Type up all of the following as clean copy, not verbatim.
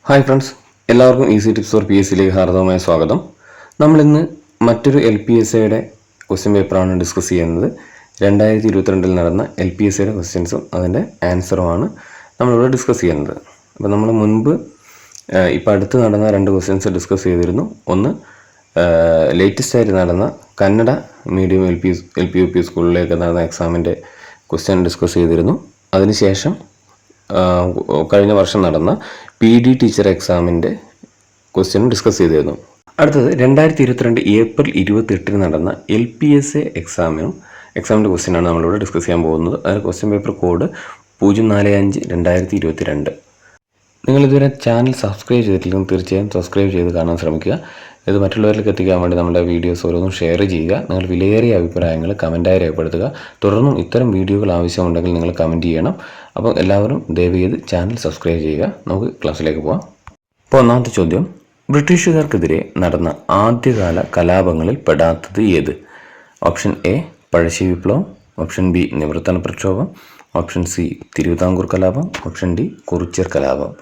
Hi friends, എല്ലാവർക്കും easy tips for P S സിയിലേക്ക് ഹാർദവമായ സ്വാഗതം. നമ്മളിന്ന് മറ്റൊരു LPSAയുടെ ക്വസ്റ്റ്യൻ പേപ്പറാണ് ഡിസ്കസ് ചെയ്യുന്നത്. 2022 നടന്ന LPSAയുടെ ക്വസ്റ്റ്യൻസും അതിൻ്റെ ആൻസറുമാണ് നമ്മളിവിടെ ഡിസ്കസ് ചെയ്യുന്നത്. അപ്പോൾ നമ്മൾ മുൻപ് ഇപ്പോൾ അടുത്ത് നടന്ന 2 ക്വസ്റ്റ്യൻസ് ഡിസ്കസ് ചെയ്തിരുന്നു. ഒന്ന് ലേറ്റസ്റ്റ് ആയിട്ട് നടന്ന കന്നഡ മീഡിയം LP UP സ്കൂളിലേക്ക് നടന്ന എക്സാമിൻ്റെ ക്വസ്റ്റ്യൻ ഡിസ്കസ് ചെയ്തിരുന്നു. അതിനുശേഷം കഴിഞ്ഞ വർഷം നടന്ന PD ടീച്ചർ എക്സാമിൻ്റെ ക്വസ്റ്റ്യൻ ഡിസ്കസ് ചെയ്തിരുന്നു. അടുത്തത് 2022 ഏപ്രിൽ 28 നടന്ന LPSA എക്സാമിൻ്റെ ക്വസ്റ്റ്യനാണ് നമ്മളിവിടെ ഡിസ്കസ് ചെയ്യാൻ പോകുന്നത്. അതിന് ക്വസ്റ്റ്യൻ പേപ്പർ കോഡ് 045/2022. നിങ്ങൾ ഇതുവരെ ചാനൽ സബ്സ്ക്രൈബ് ചെയ്തിട്ടില്ലെങ്കിൽ തീർച്ചയായും സബ്സ്ക്രൈബ് ചെയ്ത് കാണാൻ ശ്രമിക്കുക. ഇത് മറ്റുള്ളവരിലേക്ക് എത്തിക്കാൻ വേണ്ടി നമ്മുടെ വീഡിയോസ് ഓരോന്നും ഷെയർ ചെയ്യുക. നിങ്ങൾ വിലയേറിയ അഭിപ്രായങ്ങൾ കമൻറ്റായി രേഖപ്പെടുത്തുക. തുടർന്നും ഇത്തരം വീഡിയോകൾ ആവശ്യമുണ്ടെങ്കിൽ നിങ്ങൾ കമൻറ്റ് ചെയ്യണം. അപ്പോൾ എല്ലാവരും ദയവ് ചെയ്ത് ചാനൽ സബ്സ്ക്രൈബ് ചെയ്യുക. നമുക്ക് ക്ലാസ്സിലേക്ക് പോകാം. അപ്പോൾ ഒന്നാമത്തെ ചോദ്യം, ബ്രിട്ടീഷുകാർക്കെതിരെ നടന്ന ആദ്യകാല കലാപങ്ങളിൽ പെടാത്തത് ഏത്? ഓപ്ഷൻ എ പഴശ്ശി വിപ്ലവം, ഓപ്ഷൻ ബി നിവർത്തന പ്രക്ഷോഭം, ഓപ്ഷൻ സി തിരുവിതാംകൂർ കലാപം, ഓപ്ഷൻ ഡി കുറിച്യർ കലാപം.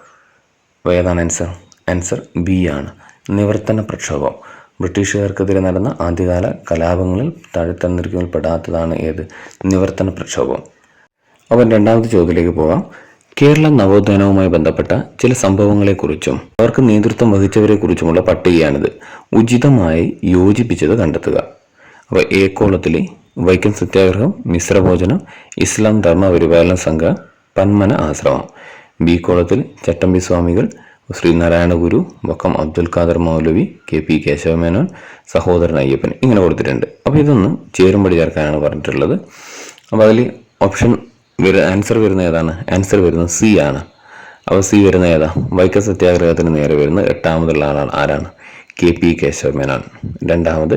അപ്പോൾ ഏതാണ് ആൻസർ? ആൻസർ ബി ആണ്, നിവർത്തന പ്രക്ഷോഭം. ബ്രിട്ടീഷുകാർക്കെതിരെ നടന്ന ആദ്യകാല കലാപങ്ങളിൽ താഴെ തന്നിരിക്കുന്നതിൽ പെടാത്തതാണ് ഏത്? നിവർത്തന പ്രക്ഷോഭം. അപ്പോൾ രണ്ടാമത്തെ ചോദ്യത്തിലേക്ക് പോകാം. കേരള നവോത്ഥാനവുമായി ബന്ധപ്പെട്ട ചില സംഭവങ്ങളെക്കുറിച്ചും അവർക്ക് നേതൃത്വം വഹിച്ചവരെക്കുറിച്ചുമുള്ള പട്ടികയാണിത്. ഉചിതമായി യോജിപ്പിച്ചത് കണ്ടെത്തുക. അപ്പോൾ എ കോളത്തിൽ വൈക്കം സത്യാഗ്രഹം, മിശ്രഭോജനം, ഇസ്ലാം ധർമ്മ പരിപാലന സംഘം, പന്മന ആശ്രമം. ബി കോളത്തിൽ ചട്ടമ്പി സ്വാമികൾ, ശ്രീനാരായണ ഗുരു, വക്കം അബ്ദുൽ ഖാദർ മൗലവി, KP കേശവമേനോൻ, സഹോദരൻ അയ്യപ്പൻ, ഇങ്ങനെ കൊടുത്തിട്ടുണ്ട്. അപ്പോൾ ഇതൊന്ന് ചേരുംപടി ചേർക്കാനാണ് പറഞ്ഞിട്ടുള്ളത്. അപ്പോൾ അതിൽ ആൻസർ വരുന്ന ഏതാണ്? ആൻസർ വരുന്നത് സി ആണ്. അപ്പോൾ സി വരുന്ന ഏതാ? വൈക്കം സത്യാഗ്രഹത്തിന് നേരെ വരുന്ന 8ാമതുള്ള ആളാണ് ആരാണ്? KP കേശവമേനോൻ. രണ്ടാമത്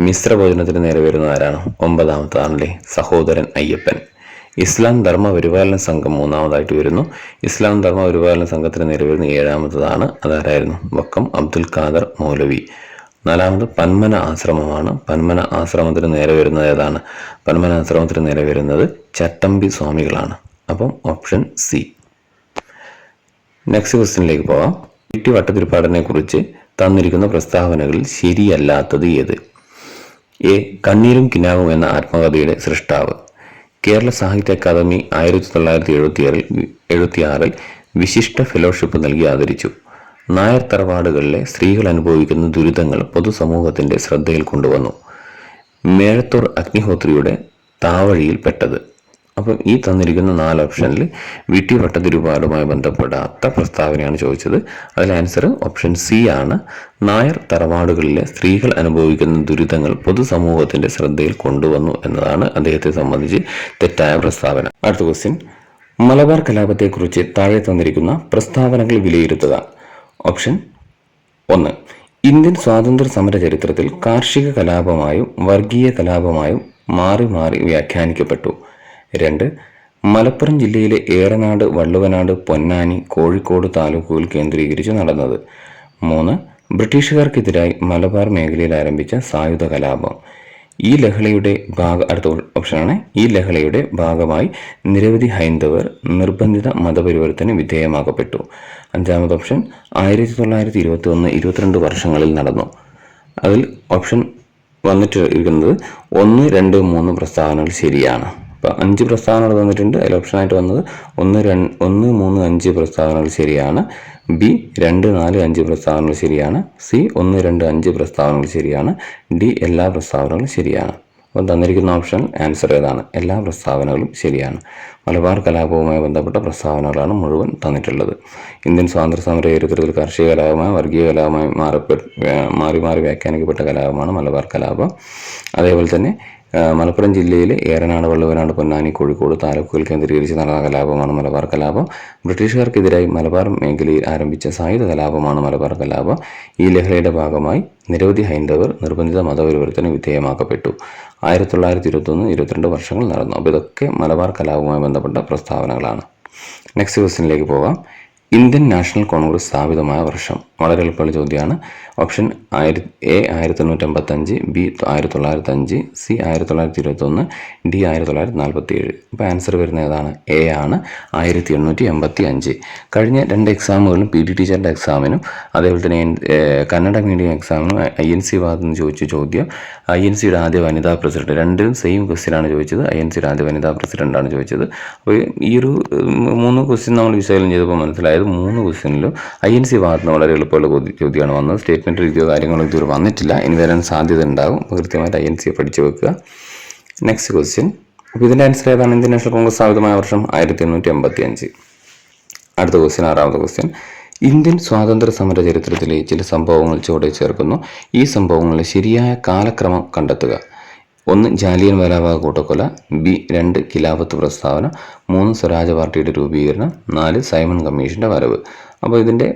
മിശ്രഭോജനത്തിന് നേരെ വരുന്നത് ആരാണ്? 9ാമതാണല്ലേ, സഹോദരൻ അയ്യപ്പൻ. ഇസ്ലാം ധർമ്മ പരിപാലന സംഘം 3ാമതായിട്ട് വരുന്നു. ഇസ്ലാം ധർമ്മ പരിപാലന സംഘത്തിന് നേരെ വരുന്ന 7ാമതാണ്. അതാരായിരുന്നു? വക്കം അബ്ദുൽ ഖാദർ മൗലവി. 4ാമത് പന്മന ആശ്രമമാണ്. പന്മന ആശ്രമത്തിന് നേരെ വരുന്നത് ഏതാണ്? പന്മന ആശ്രമത്തിന് നേരെ വരുന്നത് ചട്ടമ്പി സ്വാമികളാണ്. അപ്പം ഓപ്ഷൻ സി. നെക്സ്റ്റ് ക്വസ്റ്റ്യനിലേക്ക് പോവാം. PT വട്ടതിരിപ്പാടിനെ കുറിച്ച് തന്നിരിക്കുന്ന പ്രസ്താവനകളിൽ ശരിയല്ലാത്തത് ഏത്? എ കണ്ണീരും കിനാവും എന്ന ആത്മകഥയുടെ സൃഷ്ടാവ്. കേരള സാഹിത്യ അക്കാദമി 1976 വിശിഷ്ട ഫെലോഷിപ്പ് നൽകി ആദരിച്ചു. നായർ തറവാടുകളിലെ സ്ത്രീകൾ അനുഭവിക്കുന്ന ദുരിതങ്ങൾ പൊതുസമൂഹത്തിന്റെ ശ്രദ്ധയിൽ കൊണ്ടുവന്നു. മേഴത്തൂർ അഗ്നിഹോത്രിയുടെ താവഴിയിൽ പെട്ടത്. അപ്പം ഈ തന്നിരിക്കുന്ന 4 ഓപ്ഷനിൽ VT വട്ടതിരിപ്പാടുമായി ബന്ധപ്പെടാത്ത പ്രസ്താവനയാണ് ചോദിച്ചത്. അതിൽ ആൻസർ ഓപ്ഷൻ സി ആണ്. നായർ തറവാടുകളിലെ സ്ത്രീകൾ അനുഭവിക്കുന്ന ദുരിതങ്ങൾ പൊതുസമൂഹത്തിന്റെ ശ്രദ്ധയിൽ കൊണ്ടുവന്നു എന്നതാണ് അദ്ദേഹത്തെ സംബന്ധിച്ച് തെറ്റായ പ്രസ്താവന. അടുത്ത ക്വസ്റ്റ്യൻ, മലബാർ കലാപത്തെക്കുറിച്ച് താഴെ തന്നിരിക്കുന്ന പ്രസ്താവനകൾ വിലയിരുത്തുക. ഓപ്ഷൻ 1, ഇന്ത്യൻ സ്വാതന്ത്ര്യ സമര ചരിത്രത്തിൽ കാർഷിക കലാപമായും വർഗീയ കലാപമായും മാറി മാറി വ്യാഖ്യാനിക്കപ്പെട്ടു. 2, മലപ്പുറം ജില്ലയിലെ ഏറനാട്, വള്ളുവനാട്, പൊന്നാനി, കോഴിക്കോട് താലൂക്കുകൾ കേന്ദ്രീകരിച്ച് നടന്നത്. 3, ബ്രിട്ടീഷുകാർക്കെതിരായി മലബാർ മേഖലയിൽ ആരംഭിച്ച സായുധ കലാപം. അടുത്ത ഓപ്ഷനാണ്, ഈ ലഹളയുടെ ഭാഗമായി നിരവധി ഹൈന്ദവർ നിർബന്ധിത മതപരിവർത്തന വിധേയമാക്കപ്പെട്ടു. 5ാമത് ഓപ്ഷൻ 1921-22 വർഷങ്ങളിൽ നടന്നു. അതിൽ ഓപ്ഷൻ വന്നിട്ടിരിക്കുന്നത് 1, 2, 3 പ്രസ്താവനകൾ ശരിയാണ്. അപ്പോൾ 5 പ്രസ്താവനകൾ തന്നിട്ടുണ്ട്. അതിൽ ഓപ്ഷനായിട്ട് വന്നത് 1, 3, 5 പ്രസ്താവനകൾ ശരിയാണ്. ബി 2, 4, 5 പ്രസ്താവനകൾ ശരിയാണ്. സി 1, 2, 5 പ്രസ്താവനകൾ ശരിയാണ്. ഡി എല്ലാ പ്രസ്താവനകളും ശരിയാണ്. അപ്പോൾ തന്നിരിക്കുന്ന ഓപ്ഷൻ ആൻസർ ഏതാണ്? എല്ലാ പ്രസ്താവനകളും ശരിയാണ്. മലബാർ കലാപവുമായി ബന്ധപ്പെട്ട പ്രസ്താവനകളാണ് മുഴുവൻ തന്നിട്ടുള്ളത്. ഇന്ത്യൻ സ്വാതന്ത്ര്യ സമര ചരിത്രത്തിൽ കാർഷിക കലാപമായി വർഗീയ കലാപമായി മാറി മാറി വ്യാഖ്യാനിക്കപ്പെട്ട കലാപമാണ് മലബാർ കലാപം. അതേപോലെ തന്നെ മലപ്പുറം ജില്ലയിലെ ഏറനാട്, വള്ളുവനാട്, പൊന്നാനി, കോഴിക്കോട് താലൂക്കുകൾ കേന്ദ്രീകരിച്ച് നടന്ന കലാപമാണ് മലബാർ കലാപം. ബ്രിട്ടീഷുകാർക്കെതിരായി മലബാർ മേഖലയിൽ ആരംഭിച്ച സായുധ കലാപമാണ് മലബാർ കലാപം. ഈ ലഹളയുടെ ഭാഗമായി നിരവധി ഹൈന്ദവർ നിർബന്ധിത മതപരിവർത്തന വിധേയമാക്കപ്പെട്ടു. 1921-22 വർഷങ്ങൾ നടന്നു. അപ്പോൾ ഇതൊക്കെ മലബാർ കലാപവുമായി ബന്ധപ്പെട്ട പ്രസ്താവനകളാണ്. നെക്സ്റ്റ് ക്വസ്റ്റ്യനിലേക്ക് പോകാം. ഇന്ത്യൻ നാഷണൽ കോൺഗ്രസ് സ്ഥാപിതമായ വർഷം? വളരെ എളുപ്പമുള്ള ചോദ്യമാണ്. Option A 1855, B 1905, C 1921, D 1947. അപ്പോൾ ആൻസർ വരുന്ന ഏതാണ്? എ ആണ്, 1885. കഴിഞ്ഞ 2 എക്സാമുകളിലും പി ടി ടീച്ചറിൻ്റെ എക്സാമിനും അതേപോലെ തന്നെ കന്നഡ മീഡിയം എക്സാമിനും INC ഭാഗത്ത് നിന്ന് ചോദിച്ച ചോദ്യം INCയുടെ ആദ്യ വനിതാ പ്രസിഡന്റ്, രണ്ടിലും സെയിം ക്വസ്റ്റ്യനാണ് ചോദിച്ചത്. INCയുടെ ആദ്യ വനിതാ പ്രസിഡന്റാണ് ചോദിച്ചത്. അപ്പോൾ ഈ ഒരു 3 ക്വസ്റ്റ്യൻ നമ്മൾ വിശകലനം ചെയ്തപ്പോൾ മനസ്സിലായത് 3 ക്വസ്റ്റ്യനിലും INC ഭാഗത്ത് നിന്ന് വളരെ എളുപ്പമുള്ള ചോദ്യമാണ് വന്നത്. സ്റ്റേറ്റ്മെൻറ്റ് രീതിയോ കാര്യങ്ങളോ ഇതുവരെ വന്നിട്ടില്ല, ഇനി വരാൻ സാധ്യത ഉണ്ടാകും. കൃത്യമായിട്ട് INC പഠിച്ചു വെക്കുക. Next question. അപ്പോൾ ഇതിൻ്റെ ആൻസർ ഏതാണ്? ഇന്ത്യൻ നാഷണൽ കോൺഗ്രസ് സ്ഥാപിതമായ വർഷം 1885. അടുത്ത ക്വസ്റ്റ്യൻ, 6ാമത്തെ ക്വസ്റ്റ്യൻ. ഇന്ത്യൻ സ്വാതന്ത്ര്യ സമര ചരിത്രത്തിലെ ചില സംഭവങ്ങൾ ചുവടെ ചേർക്കുന്നു. ഈ സംഭവങ്ങളുടെ ശരിയായ കാലക്രമം കണ്ടെത്തുക. 1 ജാലിയൻ വാലാബാഗ് കൂട്ടക്കൊല, ബി 2 ഖിലാഫത്ത് പ്രസ്താവന, 3 സ്വരാജ് പാർട്ടിയുടെ രൂപീകരണം, 4 സൈമൺ കമ്മീഷൻ്റെ വരവ്. അപ്പോൾ ഇതിൻ്റെ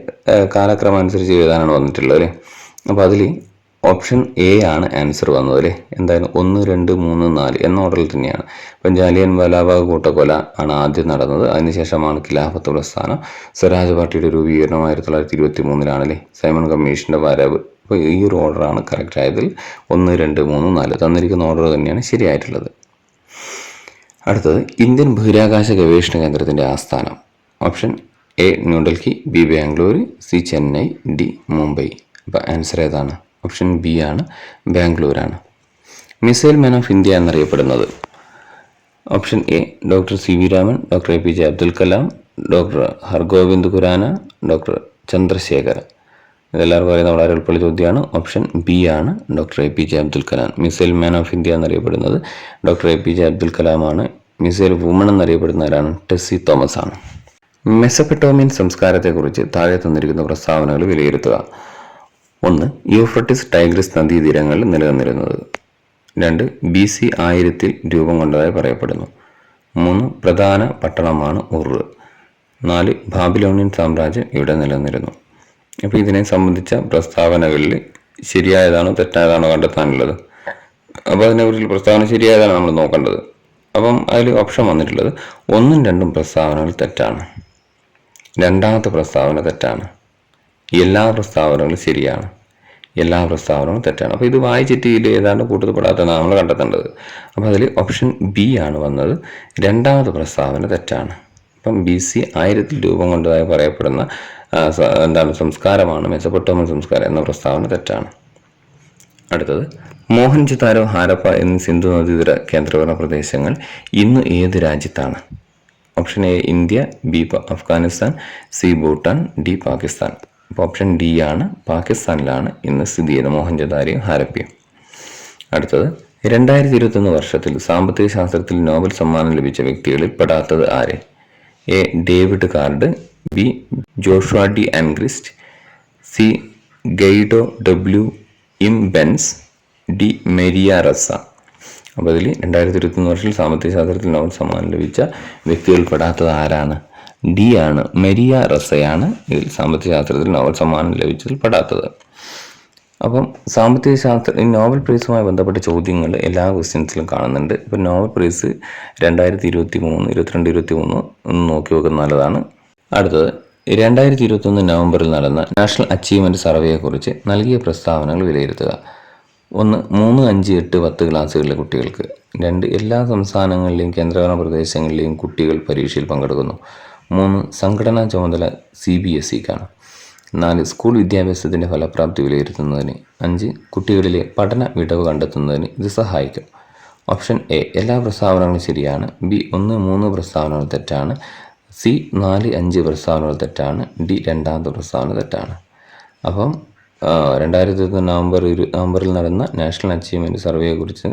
കാലക്രമം അനുസരിച്ച് എഴുതാനാണ് വന്നിട്ടുള്ളത് അല്ലേ. അപ്പോൾ അതിൽ ഓപ്ഷൻ എ ആണ് ആൻസർ വന്നത് അല്ലേ. എന്തായാലും 1, 2, 3, 4 എന്ന ഓർഡറിൽ തന്നെയാണ്. ഇപ്പം ജാലിയൻ വാലാബാഗ് കൂട്ടക്കൊല ആണ് ആദ്യം നടന്നത്, അതിനുശേഷമാണ് ഖിലാഫത്ത് പ്രസ്ഥാനം, സ്വരാജ് പാർട്ടിയുടെ രൂപീകരണം 1923 അല്ലേ, സൈമൺ കമ്മീഷൻ്റെ വരവ്. അപ്പോൾ ഈ ഒരു ഓർഡറാണ് കറക്റ്റ് ആയതിൽ 1, 2, 3, 4 തന്നിരിക്കുന്ന ഓർഡർ തന്നെയാണ് ശരിയായിട്ടുള്ളത്. അടുത്തത്, ഇന്ത്യൻ ബഹിരാകാശ ഗവേഷണ കേന്ദ്രത്തിൻ്റെ ആസ്ഥാനം. Option A New Delhi, B Bangalore, C Chennai, D Mumbai. അപ്പോൾ ആൻസർ ഏതാണ്? ഓപ്ഷൻ ബി ആണ്, ബാംഗ്ലൂരാണ്. മിസൈൽ മാൻ ഓഫ് ഇന്ത്യ എന്നറിയപ്പെടുന്നത്. Option A doctor CV Raman, doctor APJ Abdul Kalam, doctor Hargovind Khurana, doctor Chandrashekhar. ഇതെല്ലാവർക്കും അറിയുന്ന വളരെ എളുപ്പമുള്ള ചോദ്യമാണ്. ഓപ്ഷൻ ബി ആണ്, doctor APJ Abdul Kalam. Missile man of India എന്നറിയപ്പെടുന്നത് ഡോക്ടർ APJ അബ്ദുൽ കലാമാണ്. മിസൈൽ വുമൺ എന്നറിയപ്പെടുന്ന ആരാണ്? ടെസ്സി തോമസ് ആണ്. മെസപ്പൊട്ടേമിയൻ സംസ്കാരത്തെക്കുറിച്ച് താഴെ തന്നിരിക്കുന്ന പ്രസ്താവനകൾ വിലയിരുത്തുക. 1 യൂഫ്രട്ടീസ് ടൈഗ്രിസ് നദീതീരങ്ങളിൽ നിലനിന്നിരുന്നത്. 2 BC 1000 രൂപം കൊണ്ടതായി പറയപ്പെടുന്നു. 3 പ്രധാന പട്ടണമാണ് ഉർ. 4 ബാബിലോണിയൻ സാമ്രാജ്യം ഇവിടെ നിലനിന്നിരുന്നു. അപ്പോൾ ഇതിനെ സംബന്ധിച്ച പ്രസ്താവനകളിൽ ശരിയായതാണോ തെറ്റായതാണോ കണ്ടെത്താനുള്ളത്. അപ്പോൾ അതിനെക്കുറിച്ച് പ്രസ്താവന ശരിയായതാണ് നമ്മൾ നോക്കേണ്ടത്. അപ്പം അതിൽ ഓപ്ഷൻ വന്നിട്ടുള്ളത് 1ഉം 2ഉം പ്രസ്താവനകൾ തെറ്റാണ്. 2ാമത്തെ പ്രസ്താവന തെറ്റാണ്. എല്ലാ പ്രസ്താവനകളും ശരിയാണ്, എല്ലാ പ്രസ്താവനകളും തെറ്റാണ്. അപ്പോൾ ഇത് വായിച്ചിട്ട് ഇതിൽ ഏതാണ്ട് കൂട്ടത്തിൽപ്പെടാത്തതാണ് നമ്മൾ കണ്ടെത്തേണ്ടത്. അപ്പോൾ അതിൽ ഓപ്ഷൻ ബി ആണ് വന്നത്. 2ാമത്തെ പ്രസ്താവന തെറ്റാണ്. അപ്പം BC 1000 രൂപം കൊണ്ടതായി പറയപ്പെടുന്ന സംസ്കാരമാണ് മെസപ്പൊട്ടേമിയൻ സംസ്കാരം എന്ന പ്രസ്താവന തെറ്റാണ്. അടുത്തത്, മോഹൻജൊദാരോ, ഹാരപ്പ എന്നീ സിന്ധു നദീതര കേന്ദ്രഭരണ പ്രദേശങ്ങൾ ഇന്ന് ഏത് രാജ്യത്താണ്? Option A India, B Afghanistan, C Bhutan, D Pakistan. അപ്പോൾ ഓപ്ഷൻ ഡി ആണ്, പാകിസ്ഥാനിലാണ് ഇന്ന് സ്ഥിതി ചെയ്യുന്നത് മോഹൻജൊദാരോ ഹാരപ്പയും. അടുത്തത്, 2021 വർഷത്തിൽ സാമ്പത്തിക ശാസ്ത്രത്തിൽ നോബൽ സമ്മാനം ലഭിച്ച വ്യക്തികളിൽ പെടാത്തത് ആര്? A David Card, B Joshua D Angrist, C Guido W Imbens, D Maria Ressa. അപ്പോൾ ഇതിൽ 2021 വർഷത്തിൽ സാമ്പത്തിക ശാസ്ത്രത്തിൽ നോബൽ സമ്മാനം ലഭിച്ച വ്യക്തികളിൽ പെടാത്തത് ആരാണ്? ഡി ആണ്, മെരിയ റസ്സയാണ് ഇതിൽ സാമ്പത്തിക ശാസ്ത്രത്തിൽ നോബൽ സമ്മാനം ലഭിച്ചതിൽ പെടാത്തത്. അപ്പം സാമ്പത്തിക ശാസ്ത്ര നോബൽ പ്രൈസുമായി ബന്ധപ്പെട്ട ചോദ്യങ്ങൾ എല്ലാ ക്വസ്റ്റ്യൻസിലും കാണുന്നുണ്ട്. ഇപ്പം നോബൽ പ്രൈസ് 2023, 22, 23 ഒന്ന് നോക്കി വെക്കുന്നത് നല്ലതാണ്. അടുത്തത്, 2021 നവംബറിൽ നടന്ന നാഷണൽ അച്ചീവ്മെൻറ്റ് സർവേയെക്കുറിച്ച് നൽകിയ പ്രസ്താവനകൾ വിലയിരുത്തുക. 1 3, 5, 8, 10 ക്ലാസ്സുകളിലെ കുട്ടികൾക്ക്. 2 എല്ലാ സംസ്ഥാനങ്ങളിലെയും കേന്ദ്രഭരണ പ്രദേശങ്ങളിലെയും കുട്ടികൾ പരീക്ഷയിൽ പങ്കെടുക്കുന്നു. 3 സംഘടനാ ചുമതല CBSEക്കാണ്. 4 സ്കൂൾ വിദ്യാഭ്യാസത്തിൻ്റെ ഫലപ്രാപ്തി വിലയിരുത്തുന്നതിന്. 5 കുട്ടികളിലെ പഠന വിടവ് കണ്ടെത്തുന്നതിന് ഇത് സഹായിക്കും. ഓപ്ഷൻ എ എല്ലാ പ്രസ്താവനകളും ശരിയാണ്, ബി 1, 3 പ്രസ്താവനകൾ തെറ്റാണ്, സി 4, 5 പ്രസ്താവനകൾ തെറ്റാണ്, ഡി 2ാമത്തെ പ്രസ്താവന തെറ്റാണ്. അപ്പം 2021 നവംബറിൽ നടന്ന നാഷണൽ അച്ചീവ്മെൻറ്റ് സർവേയെക്കുറിച്ച്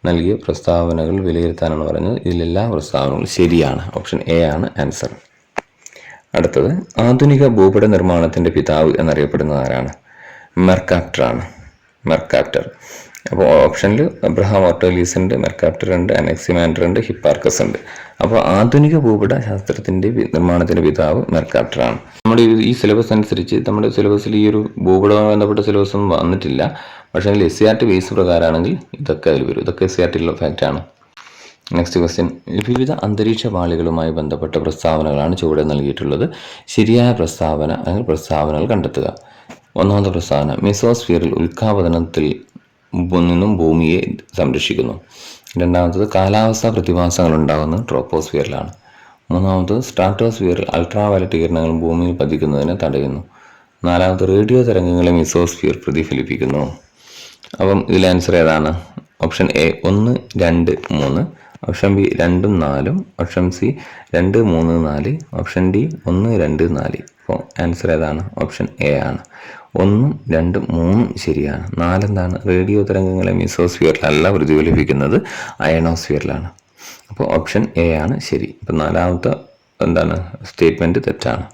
നൽകിയ പ്രസ്താവനകൾ വിലയിരുത്താനാണ് പറഞ്ഞത്. ഇതിലെല്ലാ പ്രസ്താവനകളും ശരിയാണ്. ഓപ്ഷൻ എ ആണ് ആൻസർ. അടുത്തത്, ആധുനിക ഭൂപട നിർമ്മാണത്തിൻ്റെ പിതാവ് എന്നറിയപ്പെടുന്നത് ആരാണ്? മെർക്കാപ്റ്റർ ആണ്. മെർക്കാപ്റ്റർ. അപ്പോൾ ഓപ്ഷനിൽ അബ്രഹാം ഓർട്ടോലീസ് ഉണ്ട്, മെർക്കാപ്റ്റർ ഉണ്ട്, അനക്സിമാൻഡർ ഉണ്ട്, ഹിപ്പാർക്കസ് ഉണ്ട്. അപ്പോൾ ആധുനിക ഭൂപട ശാസ്ത്രത്തിൻ്റെ നിർമ്മാണത്തിൻ്റെ പിതാവ് മെർക്കാപ്റ്റർ ആണ്. നമ്മുടെ ഈ സിലബസ് അനുസരിച്ച് നമ്മുടെ സിലബസിൽ ഈ ഒരു ഭൂപടവുമായി ബന്ധപ്പെട്ട സിലബസ് ഒന്നും വന്നിട്ടില്ല. പക്ഷേ SCERT ബേസ് പ്രകാരമാണെങ്കിൽ ഇതൊക്കെ അതിൽ വരും. ഇതൊക്കെ SCERTയിലുള്ള ഫാക്റ്റാണ്. Next question. വിവിധ അന്തരീക്ഷ പാളികളുമായി ബന്ധപ്പെട്ട പ്രസ്താവനകളാണ് ചുവടെ നൽകിയിട്ടുള്ളത്. ശരിയായ പ്രസ്താവന അല്ലെങ്കിൽ പ്രസ്താവനകൾ കണ്ടെത്തുക. ഒന്നാമത്തെ പ്രസ്താവന, മെസോസ്ഫിയറിൽ ഉൽക്കാപതനത്തിൽ നിന്നും ഭൂമിയെ സംരക്ഷിക്കുന്നു. രണ്ടാമത്തത്, കാലാവസ്ഥാ പ്രതിഭാസങ്ങൾ ഉണ്ടാകുന്നത് ട്രോപ്പോസ്ഫിയറിലാണ്. മൂന്നാമത്തത്, സ്ട്രാറ്റോസ്ഫിയറിൽ അൾട്രാവയലറ്റ് കിരണങ്ങൾ ഭൂമിയിൽ പതിക്കുന്നതിനെ തടയുന്നു. നാലാമത്തെ, റേഡിയോ തരംഗങ്ങളെ മെസോസ്ഫിയർ പ്രതിഫലിപ്പിക്കുന്നു. അപ്പം ഇതിൽ ആൻസർ ഏതാണ്? Option A 1, 2, 3, option B 2, 4, option C 2, 3, 4, option D 1, 2, 4. അപ്പോൾ ആൻസർ ഏതാണ്? ഓപ്ഷൻ എ ആണ്. 1, 2, 3 ശരിയാണ്. 4 എന്താണ്? റേഡിയോ തരംഗങ്ങളെ മെസോസ്ഫിയറിലല്ല പ്രതിഫലിപ്പിക്കുന്നത്, അയണോസ്ഫിയറിലാണ്. അപ്പോൾ ഓപ്ഷൻ എ ആണ് ശരി. ഇപ്പം നാലാമത്തെ എന്താണ് സ്റ്റേറ്റ്മെൻറ്റ് തെറ്റാണ്.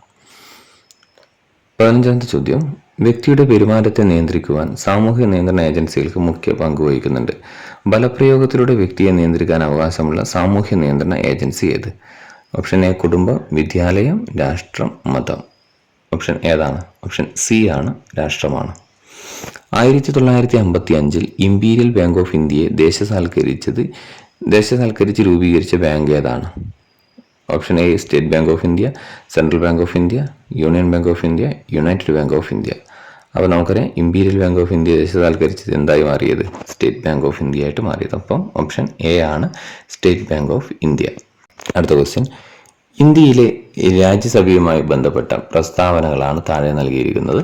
15ാമത്തെ ചോദ്യം, വ്യക്തിയുടെ പെരുമാറ്റത്തെ നിയന്ത്രിക്കുവാൻ സാമൂഹിക നിയന്ത്രണ ഏജൻസികൾക്ക് മുഖ്യ പങ്ക് വഹിക്കുന്നുണ്ട്. ബലപ്രയോഗത്തിലൂടെ വ്യക്തിയെ നിയന്ത്രിക്കാൻ അവകാശമുള്ള സാമൂഹ്യ നിയന്ത്രണ ഏജൻസി ഏത്? ഓപ്ഷൻ എ കുടുംബം, വിദ്യാലയം, രാഷ്ട്രം, മതം. ഓപ്ഷൻ ഏതാണ്? ഓപ്ഷൻ സി ആണ്, രാഷ്ട്രമാണ്. 1955 ഇമ്പീരിയൽ ബാങ്ക് ഓഫ് ഇന്ത്യയെ ദേശസാൽക്കരിച്ച് രൂപീകരിച്ച ബാങ്ക് ഏതാണ്? Option A state bank of India, central bank of India, union bank of India, United bank of India. അപ്പോൾ നമുക്കറിയാം ഇമ്പീരിയൽ ബാങ്ക് ഓഫ് ഇന്ത്യ ദേശസാൽക്കരിച്ചത് എന്തായി മാറിയത്? സ്റ്റേറ്റ് ബാങ്ക് ഓഫ് ഇന്ത്യ ആയിട്ട് മാറിയത്. അപ്പം ഓപ്ഷൻ എ ആണ് സ്റ്റേറ്റ് ബാങ്ക് ഓഫ് ഇന്ത്യ. അടുത്ത question, ഇന്ത്യയിലെ രാജ്യസഭയുമായി ബന്ധപ്പെട്ട പ്രസ്താവനകളാണ് താഴെ നൽകിയിരിക്കുന്നത്.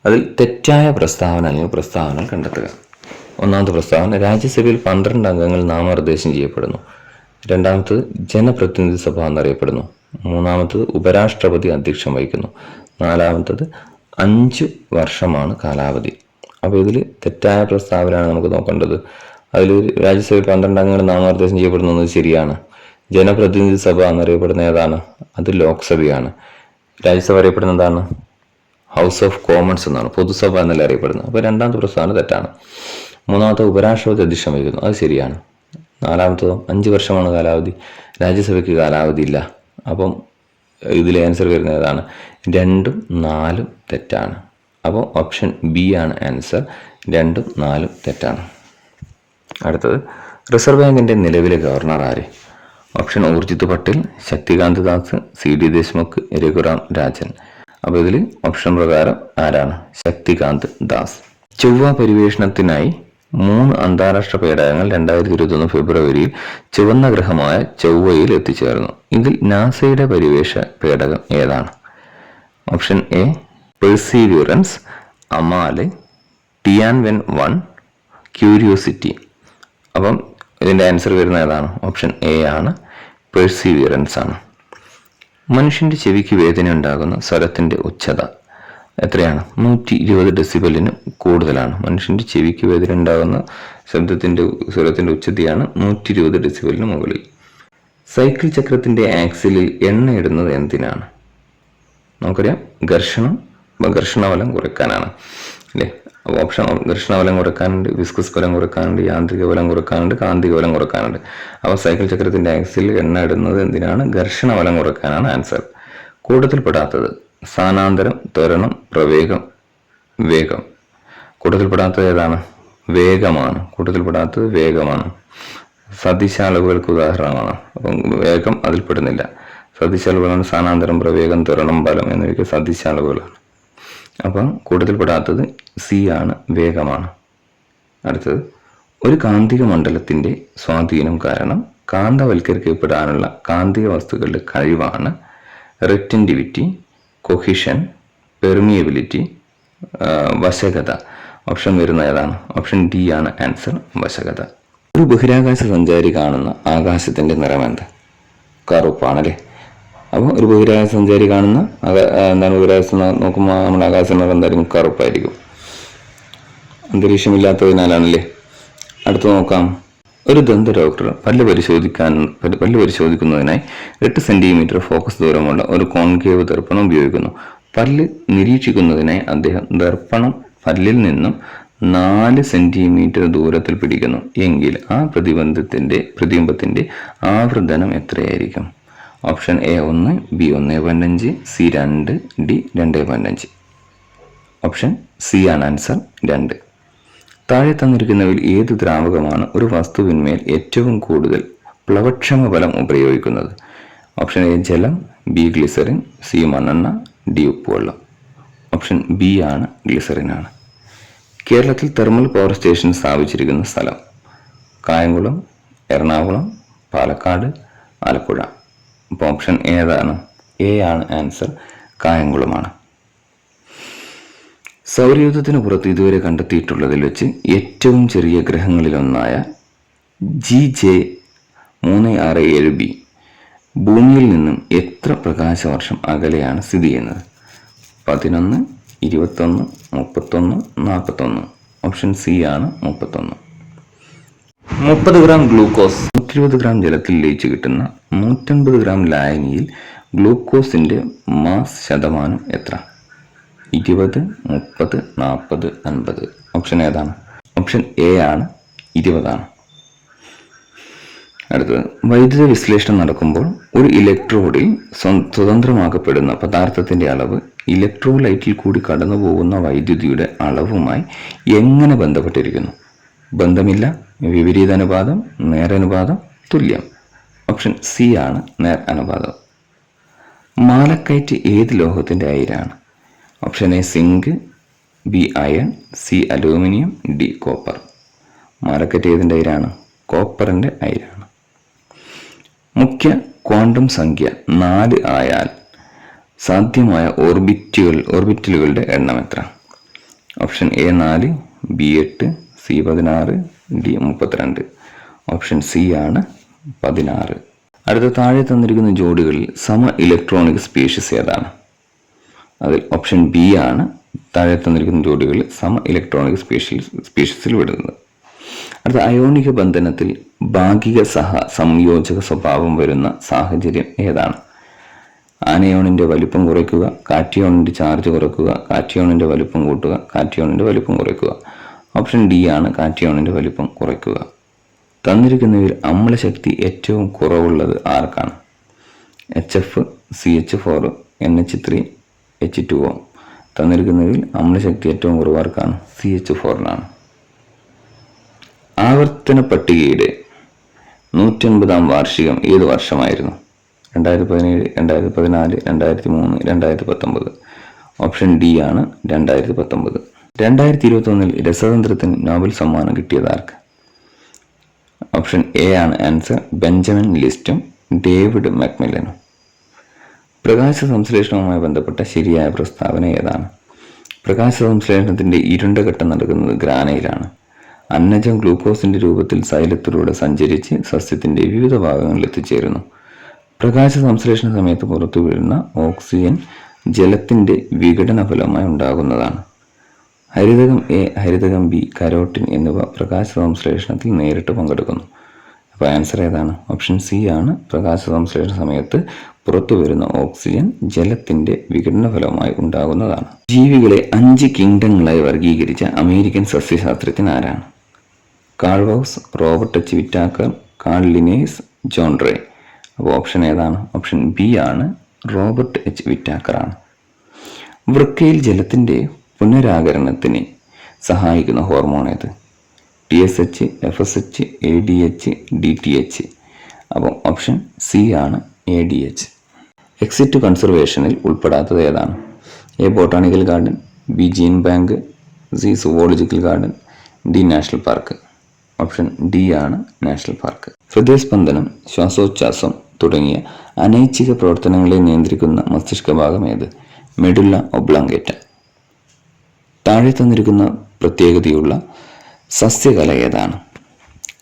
അതിൽ തെറ്റായ പ്രസ്താവന അല്ലെങ്കിൽ പ്രസ്താവനകൾ കണ്ടെത്തുക. ഒന്നാമത്തെ പ്രസ്താവന, രാജ്യസഭയിൽ 12 അംഗങ്ങൾ നാമനിർദ്ദേശം ചെയ്യപ്പെടുന്നു. രണ്ടാമത്തത്, ജനപ്രതിനിധി സഭ എന്നറിയപ്പെടുന്നു. മൂന്നാമത്തത്, ഉപരാഷ്ട്രപതി അധ്യക്ഷം വഹിക്കുന്നു. നാലാമത്തത്, 5 വർഷമാണ് കാലാവധി. അപ്പോൾ ഇതിൽ തെറ്റായ പ്രസ്താവനയാണ് നമുക്ക് നോക്കേണ്ടത്. അതിൽ രാജ്യസഭയിൽ 12 അംഗങ്ങൾ നാമനിർദ്ദേശം ചെയ്യപ്പെടുന്നത് ശരിയാണ്. ജനപ്രതിനിധി സഭ എന്നറിയപ്പെടുന്ന ഏതാണ്? അത് ലോക്സഭയാണ്. രാജ്യസഭ അറിയപ്പെടുന്ന എന്താണ്? ഹൗസ് ഓഫ് കോമൺസ് എന്നാണ്, പൊതുസഭ എന്നല്ല അറിയപ്പെടുന്നത്. അപ്പോൾ രണ്ടാമത്തെ പ്രസ്താവന തെറ്റാണ്. മൂന്നാമത്തെ, ഉപരാഷ്ട്രപതി അധ്യക്ഷം വഹിക്കുന്നു, അത് ശരിയാണ്. നാലാമത്തതോ 5 വർഷമാണ് കാലാവധി. രാജ്യസഭയ്ക്ക് കാലാവധി ഇല്ല. അപ്പം ഇതിലെ ആൻസർ വരുന്നത് ഏതാണ്? 2ഉം 4ഉം തെറ്റാണ്. അപ്പോൾ ഓപ്ഷൻ ബി ആണ് ആൻസർ. 2ഉം 4ഉം തെറ്റാണ്. അടുത്തത്, റിസർവ് ബാങ്കിൻ്റെ നിലവിലെ ഗവർണർ ആര്? Option Urjit Patel, Shaktikanta Das, CD Deshmukh, Raghuram Rajan. അപ്പോൾ ഇതിൽ ഓപ്ഷൻ പ്രകാരം ആരാണ്? ശക്തികാന്ത് ദാസ്. ചൊവ്വ പര്യവേഷണത്തിനായി 3 അന്താരാഷ്ട്ര പേടകങ്ങൾ 2021 ഫെബ്രുവരിയിൽ ചുവന്ന ഗ്രഹമായ ചൊവ്വയിൽ എത്തിച്ചേർന്നു. ഇതിൽ നാസയുടെ പേടകം ഏതാണ്? Option A Perseverance, Amal, Tianwen 1, Curiosity. അപ്പം ഇതിൻ്റെ ആൻസർ വരുന്ന ഏതാണ്? ഓപ്ഷൻ എ ആണ്, പെർസീവിയറൻസ് ആണ്. മനുഷ്യൻ്റെ ചെവിക്ക് വേദന ഉണ്ടാകുന്ന സ്വരത്തിൻ്റെ ഉച്ചത എത്രയാണ്? 120 ഡെസിബലിന് കൂടുതലാണ്. മനുഷ്യൻ്റെ ചെവിക്ക് വേദന ഉണ്ടാകുന്ന സ്വരത്തിൻ്റെ ഉച്ചതയാണ് 120 ഡെസിബലിന് മുകളിൽ. സൈക്കിൾ ചക്രത്തിൻ്റെ ആക്സിലിൽ എണ്ണ ഇടുന്നത് എന്തിനാണ്? നമുക്കറിയാം ഘർഷണബലം കുറയ്ക്കാനാണ് അല്ലേ? ഓപ്ഷൻ ഘർഷണബലം കുറയ്ക്കാനുണ്ട്, വിസ്കസ് ബലം കുറയ്ക്കാനുണ്ട്, യാന്ത്രിക ബലം കുറയ്ക്കാനുണ്ട്, കാന്തിക ബലം കുറയ്ക്കാനുണ്ട്. അപ്പോൾ സൈക്കിൾ ചക്രത്തിൻ്റെ ആക്സിലിൽ എണ്ണ ഇടുന്നത് എന്തിനാണ്? ഘർഷണബലം കുറയ്ക്കാനാണ് ആൻസർ. കൂട്ടത്തിൽപ്പെടാത്തത് സ്ഥാനാന്തരം, ത്വരണം, പ്രവേഗം, വേഗം. കൂട്ടത്തിൽപ്പെടാത്തത് ഏതാണ്? വേഗമാണ്. കൂട്ടത്തിൽപ്പെടാത്തത് വേഗമാണ്. സദിശ അളവുകൾക്ക് ഉദാഹരണമാണ്. അപ്പം വേഗം അതിൽപ്പെടുന്നില്ല. സദിശ അളവുകളാണ് സ്ഥാനാന്തരം, പ്രവേഗം, ത്വരണം, ബലം എന്നിവയ്ക്ക് സദിശ അളവുകളാണ്. അപ്പം കൂട്ടത്തിൽപ്പെടാത്തത് സി ആണ്, വേഗമാണ്. അടുത്തത്, ഒരു കാന്തിക മണ്ഡലത്തിൻ്റെ സ്വാധീനം കാരണം കാന്തവൽക്കരിക്കപ്പെടാനുള്ള കാന്തിക വസ്തുക്കളുടെ കഴിവാണ് റെറ്റിൻറ്റിവിറ്റി, കൊഹിഷൻ, പെർമിയബിലിറ്റി, വശകത. ഓപ്ഷൻ വരുന്ന ഏതാണ്? ഓപ്ഷൻ ഡി ആണ് ആൻസർ, വശകത. ഒരു ബഹിരാകാശ സഞ്ചാരി കാണുന്ന ആകാശത്തിൻ്റെ നിറം എന്ത്? കറുപ്പാണല്ലേ. അപ്പോൾ ഒരു ബഹിരാകാശ സഞ്ചാരി കാണുന്ന ബഹിരാകാശം നോക്കുമ്പോൾ നമ്മുടെ ആകാശ നിറം എന്തായിരിക്കും? കറുപ്പായിരിക്കും. അന്തരീക്ഷമില്ലാത്തതിനാലാണല്ലേ. അടുത്ത് നോക്കാം. ഒരു ദന്ത ഡോക്ടർ പല്ല് പരിശോധിക്കുന്നതിനായി 8 സെന്റിമീറ്റർ ഫോക്കസ് ദൂരമുള്ള ഒരു കോൺകേവ് ദർപ്പണം ഉപയോഗിക്കുന്നു. പല്ല് നിരീക്ഷിക്കുന്നതിനായി അദ്ദേഹം ദർപ്പണം പല്ലിൽ നിന്നും 4 സെന്റിമീറ്റർ ദൂരത്തിൽ പിടിക്കുന്നു എങ്കിൽ ആ പ്രതിബിംബത്തിന്റെ ആവർത്തനം എത്രയായിരിക്കും? Option A 1, B 1.5, C 2, D 2.5. Option C ആണ് ആൻസർ, 2. താഴെ തന്നിരിക്കുന്നവയിൽ ഏത് ദ്രാവകമാണ് ഒരു വസ്തുവിന്മേൽ ഏറ്റവും കൂടുതൽ പ്ലവക്ഷമ ബലം ഉപയോഗിക്കുന്നത്? ഓപ്ഷൻ എ ജലം, ബി ഗ്ലിസറിൻ, സി മണ്ണെണ്ണ, ഡി ഉപ്പുവെള്ളം. ഓപ്ഷൻ ബി ആണ് ഗ്ലിസറിനാണ്. കേരളത്തിൽ തെർമൽ പവർ സ്റ്റേഷൻ സ്ഥാപിച്ചിരിക്കുന്ന സ്ഥലം? കായംകുളം, എറണാകുളം, പാലക്കാട്, ആലപ്പുഴ. അപ്പോൾ ഓപ്ഷൻ ഏതാണ്? എ ആണ് ആൻസർ, കായംകുളമാണ്. സൗരയൂഥത്തിന് പുറത്ത് ഇതുവരെ കണ്ടെത്തിയിട്ടുള്ളതിൽ വെച്ച് ഏറ്റവും ചെറിയ ഗ്രഹങ്ങളിലൊന്നായ GJ367b ഭൂമിയിൽ നിന്നും എത്ര പ്രകാശവർഷം അകലെയാണ് സ്ഥിതി ചെയ്യുന്നത്? 11, 21, 31, 41. ഓപ്ഷൻ സി ആണ് 31. 30 ഗ്രാം ഗ്ലൂക്കോസ് 120 ഗ്രാം ജലത്തിൽ ലയിച്ച് കിട്ടുന്ന 150 ഗ്രാം ലായനിയിൽ ഗ്ലൂക്കോസിന്റെ മാസ് ശതമാനം എത്ര? 20, 30, 40, 50. ഓപ്ഷൻ ഏതാണ്? ഓപ്ഷൻ എ ആണ് 20. അടുത്തത്, വൈദ്യുത വിശ്ലേഷണം നടക്കുമ്പോൾ ഒരു ഇലക്ട്രോഡിൽ സ്വതന്ത്രമാക്കപ്പെടുന്ന പദാർത്ഥത്തിന്റെ അളവ് ഇലക്ട്രോലൈറ്റിൽ കൂടി കടന്നു പോകുന്ന വൈദ്യുതിയുടെ അളവുമായി എങ്ങനെ ബന്ധപ്പെട്ടിരിക്കുന്നു? ബന്ധമില്ല, വിപരീത അനുപാതം, നേരനുപാതം, തുല്യം. ഓപ്ഷൻ സി ആണ് നേർ അനുപാതം. മാലക്കൈറ്റ് ഏത് ലോഹത്തിന്റെ അയിരാണ്? Option A zinc, B iron, C aluminium, D copper. Malachite ഏതിൻ്റെ അയിരാണ്? കോപ്പറിന്റെ അയിരാണ്. മുഖ്യ ക്വാണ്ടം സംഖ്യ 4 ആയാൽ സാധ്യമായ ഓർബിറ്റലുകളുടെ എണ്ണം എത്ര? Option A 4, B 8, C 16, D 32. Option C ആണ് 16. അടുത്ത താഴെ തന്നിരിക്കുന്ന ജോഡികളിൽ സമ ഇലക്ട്രോണിക് സ്പീഷീസ് ഏതാണ്? അതിൽ ഓപ്ഷൻ ബി ആണ് താഴെ തന്നിരിക്കുന്ന ജോഡികളിൽ സമ ഇലക്ട്രോണിക് സ്പീഷീസിൽ വിടുന്നത്. അടുത്ത അയോണിക ബന്ധനത്തിൽ ഭാഗിക സംയോജക സ്വഭാവം വരുന്ന സാഹചര്യം ഏതാണ്? ആനയോണിന്റെ വലിപ്പം കുറയ്ക്കുക, കാറ്റിയോണിന്റെ ചാർജ് കുറയ്ക്കുക, കാറ്റിയോണിന്റെ വലിപ്പം കൂട്ടുക, കാറ്റിയോണിന്റെ വലിപ്പം കുറയ്ക്കുക. ഓപ്ഷൻ ഡി ആണ് കാറ്റിയോണിന്റെ വലിപ്പം കുറയ്ക്കുക. തന്നിരിക്കുന്നതിൽ അമ്ലശക്തി ഏറ്റവും കുറവുള്ളത് ആർക്കാണ്? HF, CH4, NH3, H2O. തന്നിരിക്കുന്നതിൽ അമ്ലശക്തി ഏറ്റവും കുറവാർക്കാണ്? CH4-നാണ്. ആവർത്തന പട്ടികയുടെ 150-ാം വാർഷികം ഏത് വർഷമായിരുന്നു? 2017, 2014, 2003, 2019. ഓപ്ഷൻ ഡി ആണ് 2019. 2021 രസതന്ത്രത്തിന് നോബൽ സമ്മാനം കിട്ടിയത് ആർക്ക്? ഓപ്ഷൻ എ ആണ് ആൻസർ, ബെഞ്ചമിൻ ലിസ്റ്റും ഡേവിഡ് മക്മില്ലനും. പ്രകാശ സംശ്ലേഷണവുമായി ബന്ധപ്പെട്ട ശരിയായ പ്രസ്താവന ഏതാണ്? പ്രകാശ സംശ്ലേഷണത്തിന്റെ ഇരുണ്ട ഘട്ടം നടക്കുന്നത് ഗ്രാനയിലാണ്. അന്നജം ഗ്ലൂക്കോസിന്റെ രൂപത്തിൽ സൈലത്തിലൂടെ സഞ്ചരിച്ച് സസ്യത്തിന്റെ വിവിധ ഭാഗങ്ങളിൽ എത്തിച്ചേരുന്നു. പ്രകാശ സംശ്ലേഷണ സമയത്ത് പുറത്തു വീഴുന്ന ഓക്സിജൻ ജലത്തിന്റെ വിഘടന ഫലമായി ഉണ്ടാകുന്നതാണ്. ഹരിതകം എ, ഹരിതകം ബി, കരോട്ടിൻ എന്നിവ പ്രകാശ സംശ്ലേഷണത്തിൽ നേരിട്ട് പങ്കെടുക്കുന്നു. അപ്പോൾ ആൻസർ ഏതാണ്? ഓപ്ഷൻ സി ആണ്. പ്രകാശ സംശ്ലേഷണ സമയത്ത് പുറത്തു വരുന്ന ഓക്സിജൻ ജലത്തിന്റെ വിഘടന ഫലമായി ഉണ്ടാകുന്നതാണ്. ജീവികളെ 5 കിങ്ഡങ്ങളായി വർഗീകരിച്ച അമേരിക്കൻ സസ്യശാസ്ത്രജ്ഞൻ ആരാണ്? Carl Woese, Robert H Whittaker, Carl Linnaeus, John Ray. അപ്പോൾ ഓപ്ഷൻ ഏതാണ്? ഓപ്ഷൻ ബി ആണ്, റോബർട്ട് എച്ച് വിറ്റാക്കർ ആണ്. വൃക്കയിൽ ജലത്തിന്റെ പുനരാകരണത്തിന് സഹായിക്കുന്ന ഹോർമോൺ ഏത്? TSH, FSH, ADH, DTH. അപ്പോൾ ഓപ്ഷൻ സി ആണ് ADH. എക്സിറ്റ് കൺസർവേഷനിൽ ഉൾപ്പെടാത്തത് ഏതാണ്? A botanical garden, B gene bank, C zoological garden, D national park. Option D ആണ് നാഷണൽ പാർക്ക്. ഹൃദയസ്പന്ദനം, ശ്വാസോച്ഛ്വാസം തുടങ്ങിയ അനൈച്ഛിക പ്രവർത്തനങ്ങളെ നിയന്ത്രിക്കുന്ന മസ്തിഷ്ക ഭാഗം ഏത്? Medulla oblongata. താഴെ തന്നിരിക്കുന്ന പ്രത്യേകതയുള്ള സസ്യകല ഏതാണ്?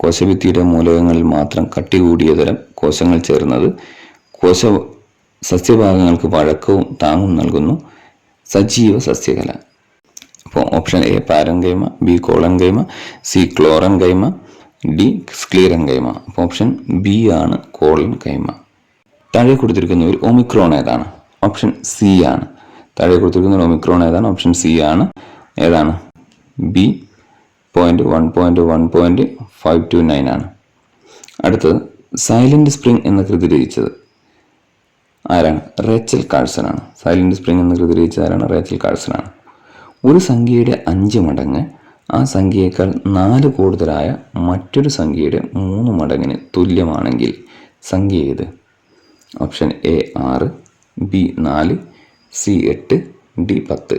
കോശഭിത്തിയുടെ മൂലകങ്ങളിൽ മാത്രം കട്ടി കൂടിയ തരം കോശങ്ങൾ ചേർന്നത് സസ്യഭാഗങ്ങൾക്ക് വഴക്കവും താങ്ങും നൽകുന്നു. സജീവ സസ്യകല. അപ്പോൾ option A parenchyma, B collenchyma, C chlorenchyma, D sclerenchyma. അപ്പോൾ ഓപ്ഷൻ ബി ആണ് കോളൻകൈമ. താഴെ കൊടുത്തിരിക്കുന്നവർ ഒമിക്രോൺ ഏതാണ്? ഓപ്ഷൻ സി ആണ്. താഴെ കൊടുത്തിരിക്കുന്ന ഒമിക്രോൺ ഏതാണ്? ഓപ്ഷൻ സി ആണ്. ഏതാണ്? ബി 0.1.1.529 ആണ്. അടുത്തത്, സൈലന്റ് സ്പ്രിംഗ് എന്ന കൃതി രചിച്ചത് ആരാണ്? റേച്ചൽ കാഴ്സൺ ആണ്. സൈലന്റ് സ്പ്രിംഗ് എന്ന കൃതി രചിച്ചത് ആരാണ്? റേച്ചൽ കാഴ്സൺ ആണ്. ഒരു സംഖ്യയുടെ 5 മടങ്ങ് ആ സംഖ്യയേക്കാൾ 4 കൂടുതലായ മറ്റൊരു സംഖ്യയുടെ 3 മടങ്ങിന് തുല്യമാണെങ്കിൽ സംഖ്യ ഏത്? Option A 6, B 4, C 8, D 10.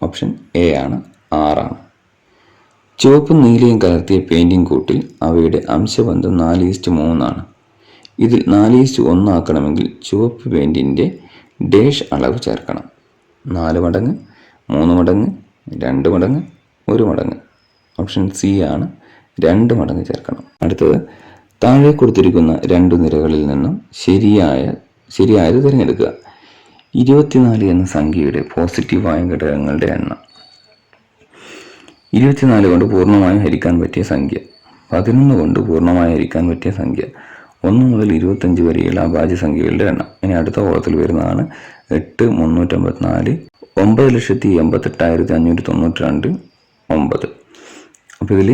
Option A ആണ് 6 ആണ്. ചുവപ്പും നീലയും കലർത്തിയ പെയിൻറ്റിംഗ് കൂട്ടിൽ അവയുടെ അംശബന്ധം 4:3 ആണ്. ഇതിൽ 4:1 ആക്കണമെങ്കിൽ ചുവപ്പ് പെയിൻറ്റിൻ്റെ ഡേഷ് അളവ് ചേർക്കണം. 4 മടങ്ങ്, 3 മടങ്ങ്, 2 മടങ്ങ്, 1 മടങ്ങ്. ഓപ്ഷൻ സി ആണ് 2 മടങ്ങ് ചേർക്കണം. അടുത്തത്, താഴെ കൊടുത്തിരിക്കുന്ന 2 നിരകളിൽ നിന്നും ശരിയായത് തിരഞ്ഞെടുക്കുക. 24 എന്ന സംഖ്യയുടെ പോസിറ്റീവായ ഘടകങ്ങളുടെ എണ്ണം. 24 കൊണ്ട് പൂർണ്ണമായും ഹരിക്കാൻ പറ്റിയ സംഖ്യ. 11 കൊണ്ട് പൂർണ്ണമായി ഹരിക്കാൻ പറ്റിയ സംഖ്യ. 1 മുതൽ 25 വരെയുള്ള അഭാജ്യ സംഖ്യകളുടെ എണ്ണം. ഇനി അടുത്ത കോളത്തിൽ വരുന്നതാണ് 8, 354, 9,88,592, 9. അപ്പോൾ ഇതിൽ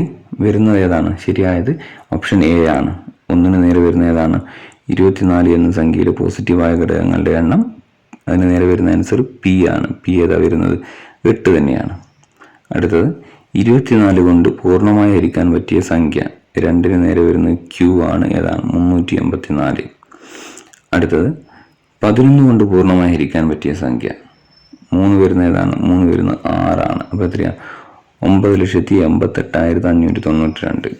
വരുന്നത് ഏതാണ്? ശരിയായത് ഓപ്ഷൻ എ ആണ്. 1-ന് നേരെ വരുന്ന ഏതാണ്? 24 എന്ന സംഖ്യയുടെ പോസിറ്റീവായ ഘടകങ്ങളുടെ എണ്ണം. അതിന് നേരെ വരുന്ന ആൻസർ പി ആണ്. പി ഏതാ വരുന്നത്? 8 തന്നെയാണ്. അടുത്തത്, 24 കൊണ്ട് പൂർണ്ണമായി ഹരിക്കാൻ പറ്റിയ സംഖ്യ. 2-ന് നേരെ വരുന്നത് ക്യൂ ആണ്. ഏതാണ്? 384. അടുത്തത്, 11 കൊണ്ട് പൂർണ്ണമായി ഹരിക്കാൻ പറ്റിയ സംഖ്യ. 3 വരുന്ന ഏതാണ്? 3 വരുന്നത് 6 ആണ്. അപ്പോൾ എത്രയാണ്? 9,88,592.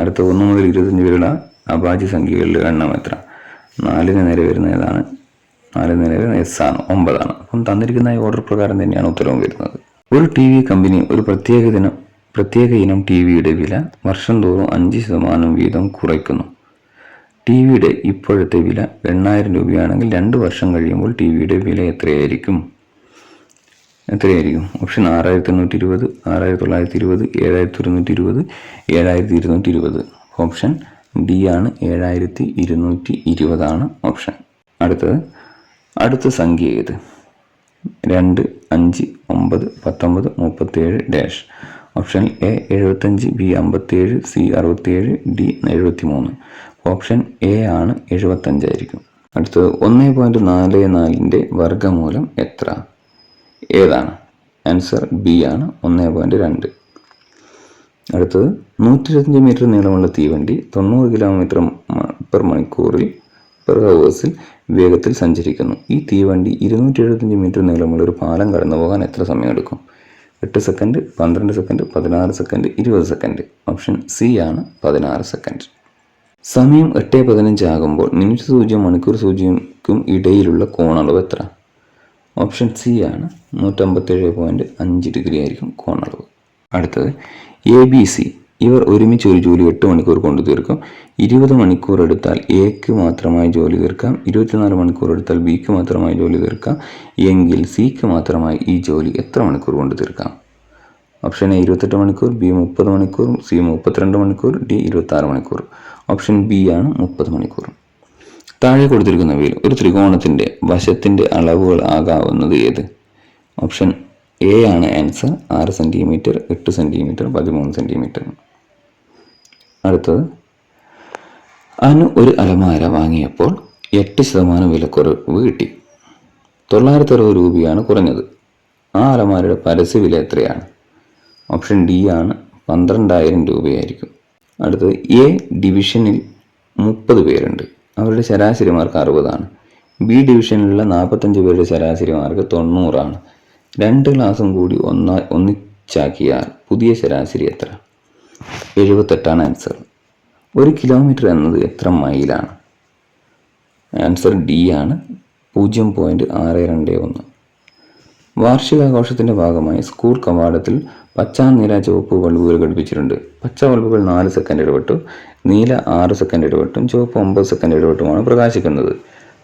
അടുത്ത 1 മുതൽ 25 വരെയുള്ള അഭാജ്യ സംഖ്യകളുടെ എണ്ണം എത്ര? 4-ന് നേരെ വരുന്ന ഏതാണ്? 4-ന് നേരെ വരുന്ന എസ് ആണ്, 9 ആണ്. അപ്പം തന്നിരിക്കുന്ന ഈ ഓർഡർ പ്രകാരം തന്നെയാണ് ഉത്തരവും വരുന്നത്. ഒരു ടി വി കമ്പനി ഒരു പ്രത്യേക ഇനം ടി വിയുടെ വില വർഷം തോറും 5% വീതം കുറയ്ക്കുന്നു. ടി വിയുടെ ഇപ്പോഴത്തെ വില 8,000 രൂപയാണെങ്കിൽ 2 വർഷം കഴിയുമ്പോൾ ടി വിയുടെ വില എത്രയായിരിക്കും? ഓപ്ഷൻ 6,820, 6,920, 7,120, 7,220. ഓപ്ഷൻ ഡി ആണ്, 7,220 ആണ് ഓപ്ഷൻ. അടുത്ത സംഖ്യ ഏത്? 2, 5, 9, 19, 37 dash. Option A 75, B 57, C 67, D 73. Option A ആണ് 75 ആയിരിക്കും. അടുത്തത്, 1.44ൻ്റെ വർഗ്ഗമൂലം എത്ര? ഏതാണ്? ആൻസർ ബി ആണ്, 1.2. അടുത്തത്, 125 മീറ്റർ നീളമുള്ള തീവണ്ടി 90 കിലോമീറ്റർ പെർ ഹവേഴ്സിൽ വേഗത്തിൽ സഞ്ചരിക്കുന്നു. ഈ തീവണ്ടി 275 മീറ്റർ നീളമുള്ള ഒരു പാലം കടന്നു പോകാൻ എത്ര സമയമെടുക്കും? 8 second, 12 second, 16 second, 20 second. Option C ആണ്, 16 സെക്കൻഡ്. സമയം 8:15 ആകുമ്പോൾ മിനിറ്റ് സൂചിയും മണിക്കൂർ സൂചിക്കും ഇടയിലുള്ള കോണളവ് എത്ര? ഓപ്ഷൻ സി ആണ്, 157.5 ഡിഗ്രി ആയിരിക്കും കോണളവ്. അടുത്തത്, ABC ഇവർ ഒരുമിച്ച് ഒരു ജോലി 8 മണിക്കൂർ കൊണ്ട് തീർക്കും. 20 മണിക്കൂർ എടുത്താൽ എക്ക് മാത്രമായി ജോലി തീർക്കാം. 24 മണിക്കൂർ എടുത്താൽ ബിക്ക് മാത്രമായി ജോലി തീർക്കാം. എങ്കിൽ സിക്ക് മാത്രമായി ഈ ജോലി എത്ര മണിക്കൂർ കൊണ്ട് തീർക്കാം? ഓപ്ഷൻ എ 28 മണിക്കൂർ, ബി 30 മണിക്കൂർ, സി 32 മണിക്കൂർ, ഡി 26 മണിക്കൂർ. ഓപ്ഷൻ ബി ആണ്, 30 മണിക്കൂർ. താഴെ കൊടുത്തിരിക്കുന്നവയിൽ ഒരു ത്രികോണത്തിൻ്റെ വശത്തിൻ്റെ അളവുകൾ ആകാവുന്നത് ഏത്? ഓപ്ഷൻ എ ആണ് ആൻസർ, 6 സെൻറ്റിമീറ്റർ, 8 സെൻറ്റിമീറ്റർ, 13 സെൻറ്റിമീറ്റർ. അടുത്തത്, അനു ഒരു അലമാര വാങ്ങിയപ്പോൾ 8% വിലക്കുറവ് കിട്ടി. 960 രൂപയാണ് കുറഞ്ഞത്. ആ അലമാരയുടെ പരസ്യവില എത്രയാണ്? ഓപ്ഷൻ ഡി ആണ്, 12,000 രൂപയായിരിക്കും. അടുത്തത്, എ ഡിവിഷനിൽ 30 പേരുണ്ട്. അവരുടെ ശരാശരി മാർക്ക് 60 ആണ്. ബി ഡിവിഷനിലുള്ള 45 പേരുടെ ശരാശരി മാർക്ക് 90 ആണ്. 2 ക്ലാസ്സും കൂടി ഒന്നിച്ചാക്കിയാൽ പുതിയ ശരാശരി എത്ര? 78 ആണ് ആൻസർ. 1 കിലോമീറ്റർ എന്നത് എത്ര മൈലാണ്? ആൻസർ ഡി ആണ്, 0.621. വാർഷികാഘോഷത്തിൻ്റെ ഭാഗമായി സ്കൂൾ കവാടത്തിൽ പച്ച, നീല, ചുവപ്പ് ബൾബുകൾ ഘടിപ്പിച്ചിട്ടുണ്ട്. പച്ച ബൾബുകൾ 4 സെക്കൻഡ് ഇടപെട്ടു, നീല 6 സെക്കൻഡ് ഇടപെട്ടും ചുവപ്പ് 9 സെക്കൻഡ് ഇടപെട്ടുമാണ് പ്രകാശിക്കുന്നത്.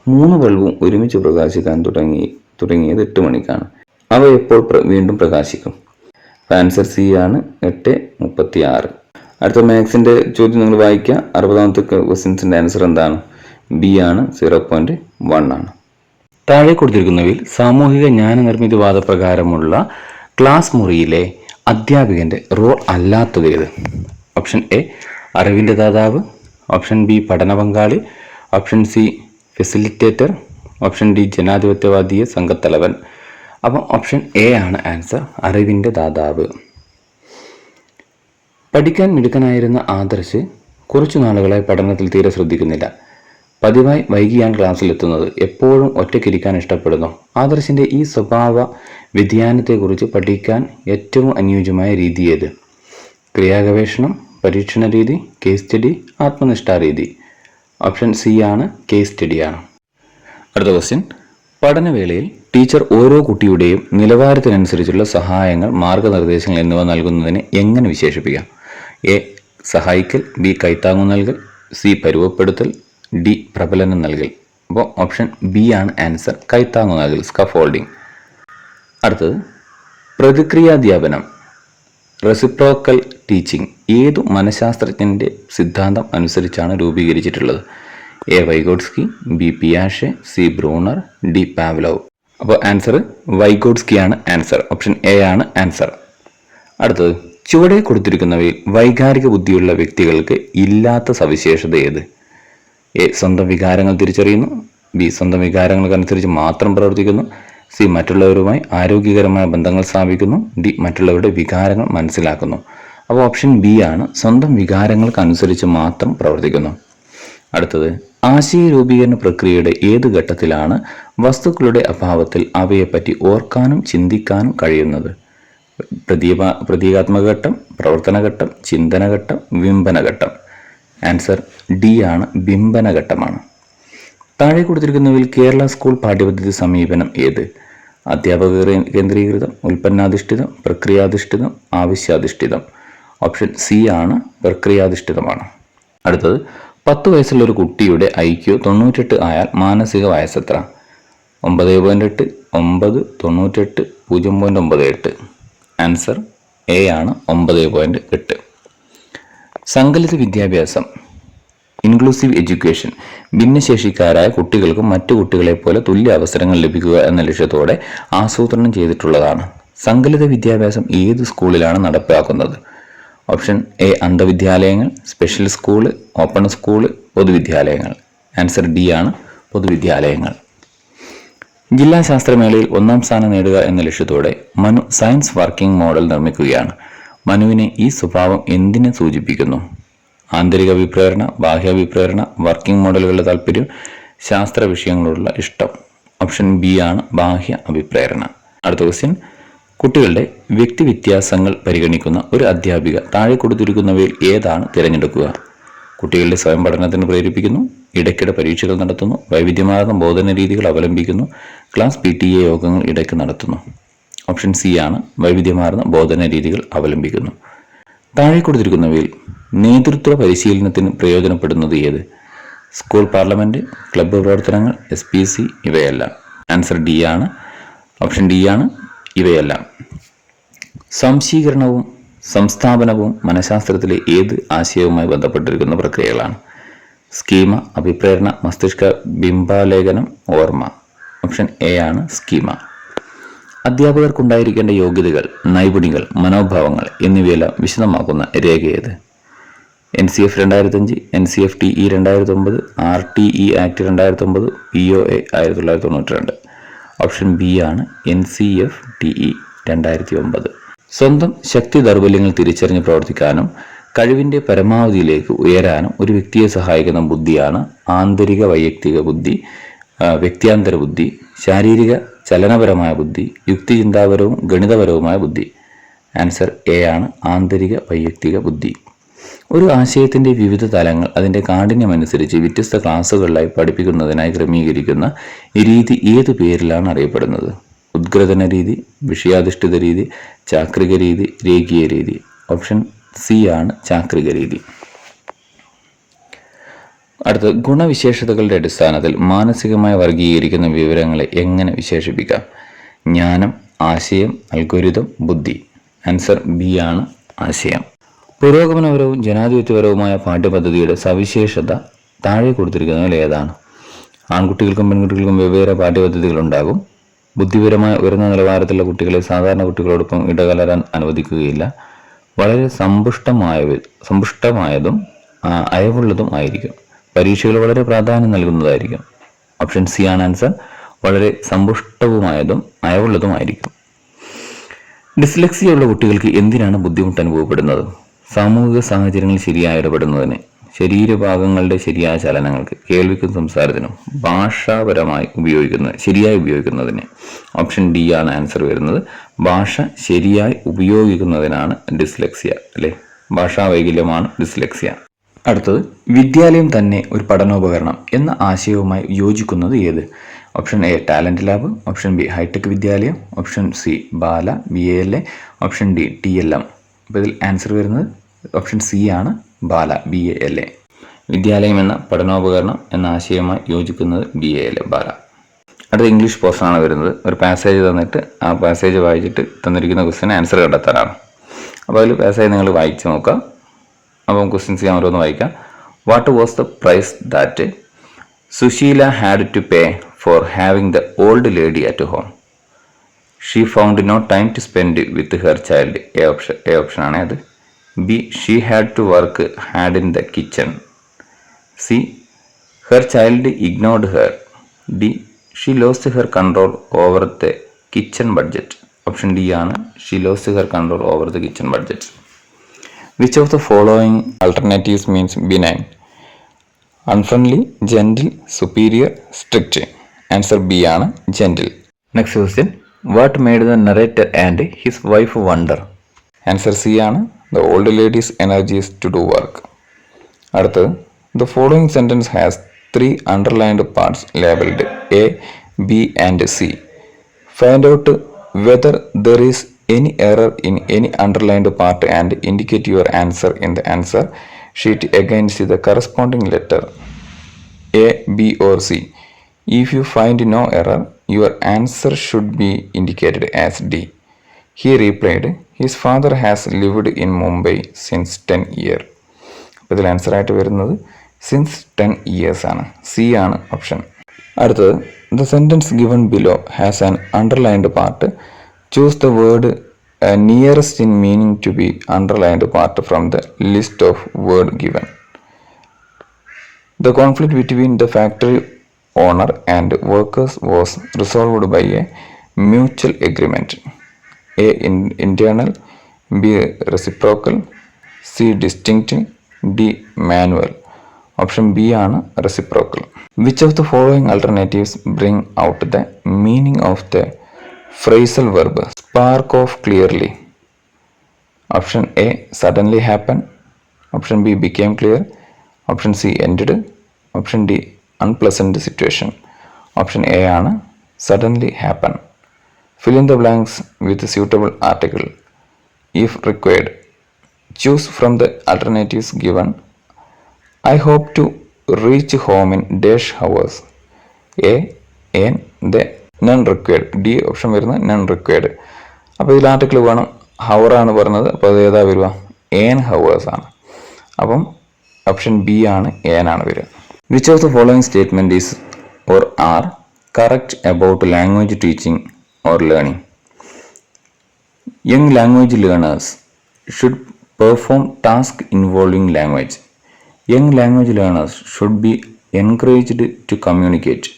3 ബൾബും ഒരുമിച്ച് പ്രകാശിക്കാൻ തുടങ്ങിയത് 8 മണിക്കാണ്. അവ എപ്പോൾ വീണ്ടും പ്രകാശിക്കും? ആൻസർ സി ആണ്, 8:36. അടുത്ത മാത്സിൻ്റെ ചോദ്യം നിങ്ങൾ വായിക്കുക. 60ാമത്തെ ക്വസ്റ്റ്യൻസിൻ്റെ ആൻസർ എന്താണ്? ബി ആണ്, 0.1 ആണ്. താഴെ കൊടുത്തിരിക്കുന്നവയിൽ സാമൂഹിക ജ്ഞാനനിർമ്മിതിവാദ പ്രകാരമുള്ള ക്ലാസ് മുറിയിലെ അധ്യാപകൻ്റെ റോൾ അല്ലാത്തത് ഏത്? ഓപ്ഷൻ എ അറിവിൻ്റെ ദാതാവ്, ഓപ്ഷൻ ബി പഠന പങ്കാളി, option C facilitator, option D ജനാധിപത്യവാദിയെ സംഘത്തലവൻ. അപ്പം ഓപ്ഷൻ എ ആണ് ആൻസർ, അറിവിൻ്റെ ദാതാവ്. പഠിക്കാൻ മിടുക്കനായിരുന്ന ആദർശ് കുറച്ചു നാളുകളായി പഠനത്തിൽ തീരെ ശ്രദ്ധിക്കുന്നില്ല. പതിവായി വൈകിയാണ് ക്ലാസ്സിലെത്തുന്നത്. എപ്പോഴും ഒറ്റയ്ക്കിരിക്കാൻ ഇഷ്ടപ്പെടുന്നു. ആദർശിൻ്റെ ഈ സ്വഭാവ വ്യതിയാനത്തെക്കുറിച്ച് പഠിക്കാൻ ഏറ്റവും അനുയോജ്യമായ രീതി ഏത്? ക്രിയാഗവേഷണം, പരീക്ഷണ രീതി, കേസ് സ്റ്റഡി, ആത്മനിഷ്ഠാ രീതി. ഓപ്ഷൻ സി ആണ്, കേസ് സ്റ്റഡിയാണ്. അടുത്ത ക്വസ്റ്റ്യൻ. പഠനവേളയിൽ ടീച്ചർ ഓരോ കുട്ടിയുടെയും നിലവാരത്തിനനുസരിച്ചുള്ള സഹായങ്ങൾ, മാർഗനിർദ്ദേശങ്ങൾ എന്നിവ നൽകുന്നതിനെ എങ്ങനെ വിശേഷിപ്പിക്കാം? എ. സഹായിക്കൽ, ബി. കൈത്താങ്ങു നൽകൽ, സി. പരുവപ്പെടുത്തൽ, ഡി. പ്രബലനം നൽകൽ. അപ്പോൾ ഓപ്ഷൻ ബി ആണ് ആൻസർ, കൈത്താങ്ങു നൽകൽ, സ്കഫോൾഡിംഗ്. അടുത്തത് പ്രതിക്രിയാധ്യാപനം, റെസിപ്രോക്കൽ ടീച്ചിങ് ഏതു മനഃശാസ്ത്രജ്ഞൻ്റെ സിദ്ധാന്തം അനുസരിച്ചാണ് രൂപീകരിച്ചിട്ടുള്ളത്? എ. Vygotsky, B. പിയാഷെ, സി. Bruner, D. പാവ്ലോവ്. അപ്പോൾ ആൻസർ വൈഗോട്സ്കിയാണ് ആൻസർ. ഓപ്ഷൻ എ ആണ് ആൻസർ. അടുത്തത് ചുവടെ കൊടുത്തിരിക്കുന്നവയിൽ വൈകാരിക ബുദ്ധിയുള്ള വ്യക്തികൾക്ക് ഇല്ലാത്ത സവിശേഷത ഏത്? എ. സ്വന്തം വികാരങ്ങൾ തിരിച്ചറിയുന്നു, ബി. സ്വന്തം വികാരങ്ങൾക്കനുസരിച്ച് മാത്രം പ്രവർത്തിക്കുന്നു, സി. മറ്റുള്ളവരുമായി ആരോഗ്യകരമായ ബന്ധങ്ങൾ സ്ഥാപിക്കുന്നു, ഡി. മറ്റുള്ളവരുടെ വികാരങ്ങൾ മനസ്സിലാക്കുന്നു. അപ്പോൾ ഓപ്ഷൻ ബി ആണ്, സ്വന്തം വികാരങ്ങൾക്കനുസരിച്ച് മാത്രം പ്രവർത്തിക്കുന്നു. അടുത്തത് ആശയ രൂപീകരണ പ്രക്രിയയുടെ ഏത് ഘട്ടത്തിലാണ് വസ്തുക്കളുടെ അഭാവത്തിൽ അവയെപ്പറ്റി ഓർക്കാനും ചിന്തിക്കാനും കഴിയുന്നത്? പ്രതീകാത്മക ഘട്ടം, പ്രവർത്തനഘട്ടം, ചിന്തനഘട്ടം, വിംബനഘട്ടം. ആൻസർ ഡി ആണ്, ബിംബനഘട്ടമാണ്. താഴെ കൊടുത്തിരിക്കുന്നവയിൽ കേരള സ്കൂൾ പാഠ്യപദ്ധതി സമീപനം ഏത്? അധ്യാപക കേന്ദ്രീകൃതം, ഉൽപ്പന്നാധിഷ്ഠിതം, പ്രക്രിയാധിഷ്ഠിതം, ആവശ്യാധിഷ്ഠിതം. ഓപ്ഷൻ സി ആണ്, പ്രക്രിയാധിഷ്ഠിതമാണ്. അടുത്തത് 10 വയസ്സുള്ള ഒരു കുട്ടിയുടെ IQ 98 ആയാൽ മാനസിക വയസ്സ് എത്ര? 9.8, 9, 98, 0.98. ആൻസർ എ ആണ്, 9.8. സങ്കലിത വിദ്യാഭ്യാസം, ഇൻക്ലൂസീവ് എഡ്യൂക്കേഷൻ ഭിന്നശേഷിക്കാരായ കുട്ടികൾക്ക് മറ്റു കുട്ടികളെ പോലെ തുല്യ അവസരങ്ങൾ ലഭിക്കുക എന്ന ലക്ഷ്യത്തോടെ ആസൂത്രണം ചെയ്തിട്ടുള്ളതാണ്. സങ്കലിത വിദ്യാഭ്യാസം ഏത് സ്കൂളിലാണ് നടപ്പാക്കുന്നത്? ഓപ്ഷൻ എ അന്ധവിദ്യാലയങ്ങൾ, സ്പെഷ്യൽ സ്കൂള്, ഓപ്പൺ സ്കൂള്, പൊതുവിദ്യാലയങ്ങൾ. ആൻസർ ഡി ആണ്, പൊതുവിദ്യാലയങ്ങൾ. ജില്ലാ ശാസ്ത്രമേളയിൽ 1ാം സ്ഥാനം നേടുക എന്ന ലക്ഷ്യത്തോടെ മനു സയൻസ് വർക്കിംഗ് മോഡൽ നിർമ്മിക്കുകയാണ്. മനുവിനെ ഈ സ്വഭാവം എന്തിനെ സൂചിപ്പിക്കുന്നു? ആന്തരിക അഭിപ്രേരണ, ബാഹ്യാഭിപ്രേരണ, വർക്കിംഗ് മോഡലുകളുടെ താല്പര്യം, ശാസ്ത്ര വിഷയങ്ങളോടുള്ള ഇഷ്ടം. ഓപ്ഷൻ ബി ആണ്, ബാഹ്യ അഭിപ്രേരണ. അടുത്ത ക്വസ്റ്റ്യൻ. കുട്ടികളുടെ വ്യക്തിവ്യത്യാസങ്ങൾ പരിഗണിക്കുന്ന ഒരു അധ്യാപിക താഴെ കൊടുത്തിരിക്കുന്നവയിൽ ഏതാണ് തിരഞ്ഞെടുക്കുക? കുട്ടികളുടെ സ്വയം പഠനത്തിന് പ്രേരിപ്പിക്കുന്നു, ഇടയ്ക്കിടെ പരീക്ഷകൾ നടത്തുന്നു, വൈവിധ്യമാർന്ന ബോധന രീതികൾ അവലംബിക്കുന്നു, ക്ലാസ് PTA യോഗങ്ങൾ ഇടയ്ക്ക് നടത്തുന്നു. ഓപ്ഷൻ സി ആണ്, വൈവിധ്യമാർന്ന ബോധന രീതികൾ അവലംബിക്കുന്നു. താഴെ കൊടുത്തിരിക്കുന്നവയിൽ നേതൃത്വ പരിശീലനത്തിന് പ്രയോജനപ്പെടുന്നത് ഏത്? സ്കൂൾ പാർലമെന്റ്, ക്ലബ്ബ് പ്രവർത്തനങ്ങൾ, SPC ഇവയെല്ലാം. ആൻസർ ഡി ആണ്, ഓപ്ഷൻ ഡി ആണ്, ഇവയെല്ലാം. സംശീകരണവും സംസ്ഥാപനവും മനഃശാസ്ത്രത്തിലെ ഏത് ആശയവുമായി ബന്ധപ്പെട്ടിരിക്കുന്ന പ്രക്രിയകളാണ്? സ്കീമ, അഭിപ്രേരണ, മസ്തിഷ്ക ബിംബാലേഖനം, ഓർമ്മ. ഓപ്ഷൻ എ ആണ്, സ്കീമ. അധ്യാപകർക്കുണ്ടായിരിക്കേണ്ട യോഗ്യതകൾ, നൈപുണ്യങ്ങൾ, മനോഭാവങ്ങൾ എന്നിവയെല്ലാം വിശദമാക്കുന്ന രേഖ ഏത്? NCF 2005, NCFTE 2009, RTE act 2009, POA 1992. Option B ആണ്, NCFTE 2009. സ്വന്തം ശക്തി ദൗർബല്യങ്ങൾ തിരിച്ചറിഞ്ഞ് പ്രവർത്തിക്കാനും കഴിവിൻ്റെ പരമാവധിയിലേക്ക് ഉയരാനും ഒരു വ്യക്തിയെ സഹായിക്കുന്ന ബുദ്ധിയാണ് ആന്തരിക വൈയക്തിക ബുദ്ധി, വ്യക്തിയാന്തര ബുദ്ധി, ശാരീരിക ചലനപരമായ ബുദ്ധി, യുക്തിചിന്താപരവും ഗണിതപരവുമായ ബുദ്ധി. ആൻസർ എ ആണ്, ആന്തരിക വൈയക്തിക ബുദ്ധി. ഒരു ആശയത്തിൻ്റെ വിവിധ തലങ്ങൾ അതിൻ്റെ കാഠിന്യമനുസരിച്ച് വ്യത്യസ്ത ക്ലാസ്സുകളിലായി പഠിപ്പിക്കുന്നതിനായി ക്രമീകരിക്കുന്ന രീതി ഏതു പേരിലാണ് അറിയപ്പെടുന്നത്? ഉദ്ഗ്രഥന രീതി, വിഷയാധിഷ്ഠിത രീതി, ചാക്രിക രീതി, രേഖീയ രീതി. ഓപ്ഷൻ സി ആണ്, ചാക്രിക രീതി. അടുത്ത ഗുണവിശേഷതകളുടെ അടിസ്ഥാനത്തിൽ മാനസികമായി വർഗീകരിക്കുന്ന വിവരങ്ങളെ എങ്ങനെ വിശേഷിപ്പിക്കാം? ജ്ഞാനം, ആശയം, അൽഗോരിതം, ബുദ്ധി. ആൻസർ ബി ആണ്, ആശയം. പുരോഗമനപരവും ജനാധിപത്യപരവുമായ പാഠ്യപദ്ധതിയുടെ സവിശേഷത താഴെ കൊടുത്തിരിക്കുന്നതിൽ ഏതാണ്? ആൺകുട്ടികൾക്കും പെൺകുട്ടികൾക്കും വെവ്വേറെ പാഠ്യപദ്ധതികൾ ഉണ്ടാകും. ബുദ്ധിപരമായ ഉയർന്ന നിലവാരത്തിലുള്ള കുട്ടികളെ സാധാരണ കുട്ടികളോടൊപ്പം ഇടകലരാൻ അനുവദിക്കുകയില്ല. വളരെ സമ്പുഷ്ടമായതും അയവുള്ളതും ആയിരിക്കും. പരീക്ഷകൾ വളരെ പ്രാധാന്യം നൽകുന്നതായിരിക്കും. ഓപ്ഷൻ സി ആണ് ആൻസർ, വളരെ സമ്പുഷ്ടവുമായതും അയവുള്ളതുമായിരിക്കും. ഡിസ്ലെക്സിയ ഉള്ള കുട്ടികൾക്ക് എന്തിനാണ് ബുദ്ധിമുട്ട് അനുഭവപ്പെടുന്നത്? സാമൂഹിക സാഹചര്യങ്ങളിൽ ശരിയായി ഇടപെടുന്നതിന്, ശരീരഭാഗങ്ങളുടെ ശരിയായ ചലനങ്ങൾക്ക്, കേൾവിക്കും സംസാരത്തിനും ഭാഷാപരമായി ശരിയായി ഉപയോഗിക്കുന്നതിന്. ഓപ്ഷൻ ഡി ആണ് ആൻസർ വരുന്നത്. ഭാഷ ശരിയായി ഉപയോഗിക്കുന്നതിനാണ് ഡിസ്ലെക്സിയ, അല്ലേ? ഭാഷാ വൈകല്യമാണ് ഡിസ്ലെക്സിയ. അടുത്തത്, വിദ്യാലയം തന്നെ ഒരു പഠനോപകരണം എന്ന ആശയവുമായി യോജിക്കുന്നത് ഏത്? Option A talent lab, option B hi tech വിദ്യാലയം, ഓപ്ഷൻ സി ബാല BALA, ഓപ്ഷൻ ഡി TLM. അപ്പോൾ ഇതിൽ ആൻസർ വരുന്നത് ഓപ്ഷൻ സി ആണ്, ബാല BALA. വിദ്യാലയം എന്ന പഠനോപകരണം എന്ന ആശയവുമായി യോജിക്കുന്നത് BALA, ബാല. അടുത്ത ഇംഗ്ലീഷ് പോർഷനാണ് വരുന്നത്. ഒരു പാസേജ് തന്നിട്ട് ആ പാസേജ് വായിച്ചിട്ട് തന്നിരിക്കുന്ന ക്വസ്റ്റിന് ആൻസർ കണ്ടെത്താനാണ്. അപ്പോൾ അതിൽ പാസേജ് നിങ്ങൾ വായിച്ച് നോക്കുക. അപ്പം ക്വസ്റ്റ്യൻസ് ഞാൻ ഓരോന്ന് വായിക്കാം. What was the price that Sushila had to pay for having the old lady at home? She found no time to spend with her child. A option ആണ് അത്. B she had to work hard in the kitchen. C her child ignored her. D she lost her control over the kitchen budget. Option D ആണ്, she lost her control over the kitchen budget. Which of the following alternatives means benign? Unfriendly, gentle, superior, strict. Answer B ആണ്, gentle. Next question. What made the narrator and his wife wonder? Answer C ആണ്, the old lady's energy is to do work. അടുത്തത്, the following sentence has 3 underlined parts labeled A, B and C. Find out whether there is any error in any underlined part and indicate your answer in the answer sheet against the corresponding letter A, B or C. If you find no error, your answer should be indicated as D. He replied, his father has lived in Mumbai since 10 years. അപ്പോൾ ഇതിൽ answer ആയിട്ട് വരുന്നത് since 10 years ആണ്. C ആണ് option. അടുത്തത്, the sentence given below has an underlined part. Choose the word nearest in meaning to be underlined part from the list of word given. The conflict between the factory owner and workers was resolved by a mutual agreement. A. Internal, B. Reciprocal, C. Distinct, D. Manual. Option B ആണ് reciprocal. Which of the following alternatives bring out the meaning of the phrasal verb spark off clearly? Option A suddenly happen, option B became clear, option C ended, option D unpleasant situation. Option A ആണ് suddenly happen. Fill in the blanks with suitable article if required. Choose from the alternatives given. I hope to reach home in dash hours. A N the none required. D option വരുന്നത് none required. അപ്പോൾ ഇതിൽ article വേണം. ഹവറാണ് പറഞ്ഞത്, അപ്പോൾ അത് ഏതാ വരിക? ഏൻ hours ആണ്. അപ്പം ഓപ്ഷൻ ബി ആണ്, ഏൻ ആണ് വരിക. Which of the following statement is or are correct about language teaching or learning? Young language learners should perform task involving language. Young language learners should be encouraged to communicate.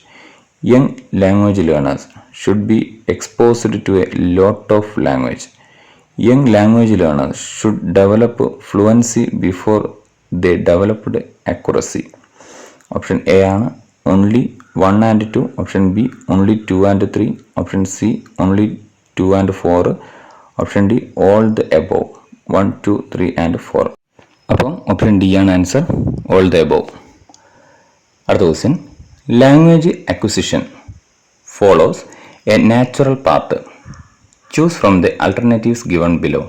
Young language learners should be exposed to a lot of language. Young language learners should develop fluency before they developed accuracy. Option A ആണ് only 1 and 2. Option B only 2 and 3. Option C only 2 and 4. Option D all the above 1, 2, 3 and 4. അപ്പം option D ആണ് answer, all the above. അടുത്ത question. Language acquisition follows a natural path. Choose from the alternatives given below.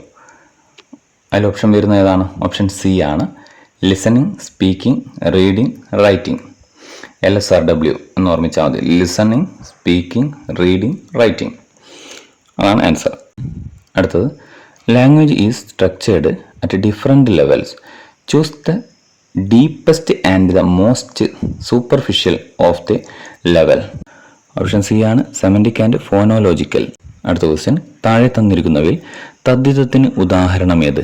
അതിൽ option വരുന്നത് ഏതാണ്? Option C ആണ്, listening, speaking, reading, writing. LSRW എന്ന് ഓർമ്മിച്ചാൽ മതി. Listening, speaking, reading, writing അതാണ് answer. അടുത്തത്, language is structured at different levels. Choose the deepest and the most superficial of the level. Option C ആണ്, സെമന്റിക് and ഫോണോലോജിക്കൽ. അടുത്ത question. താഴെ തന്നിരിക്കുന്നവയിൽ തദ്ധിതത്തിന് ഉദാഹരണം ഏത്?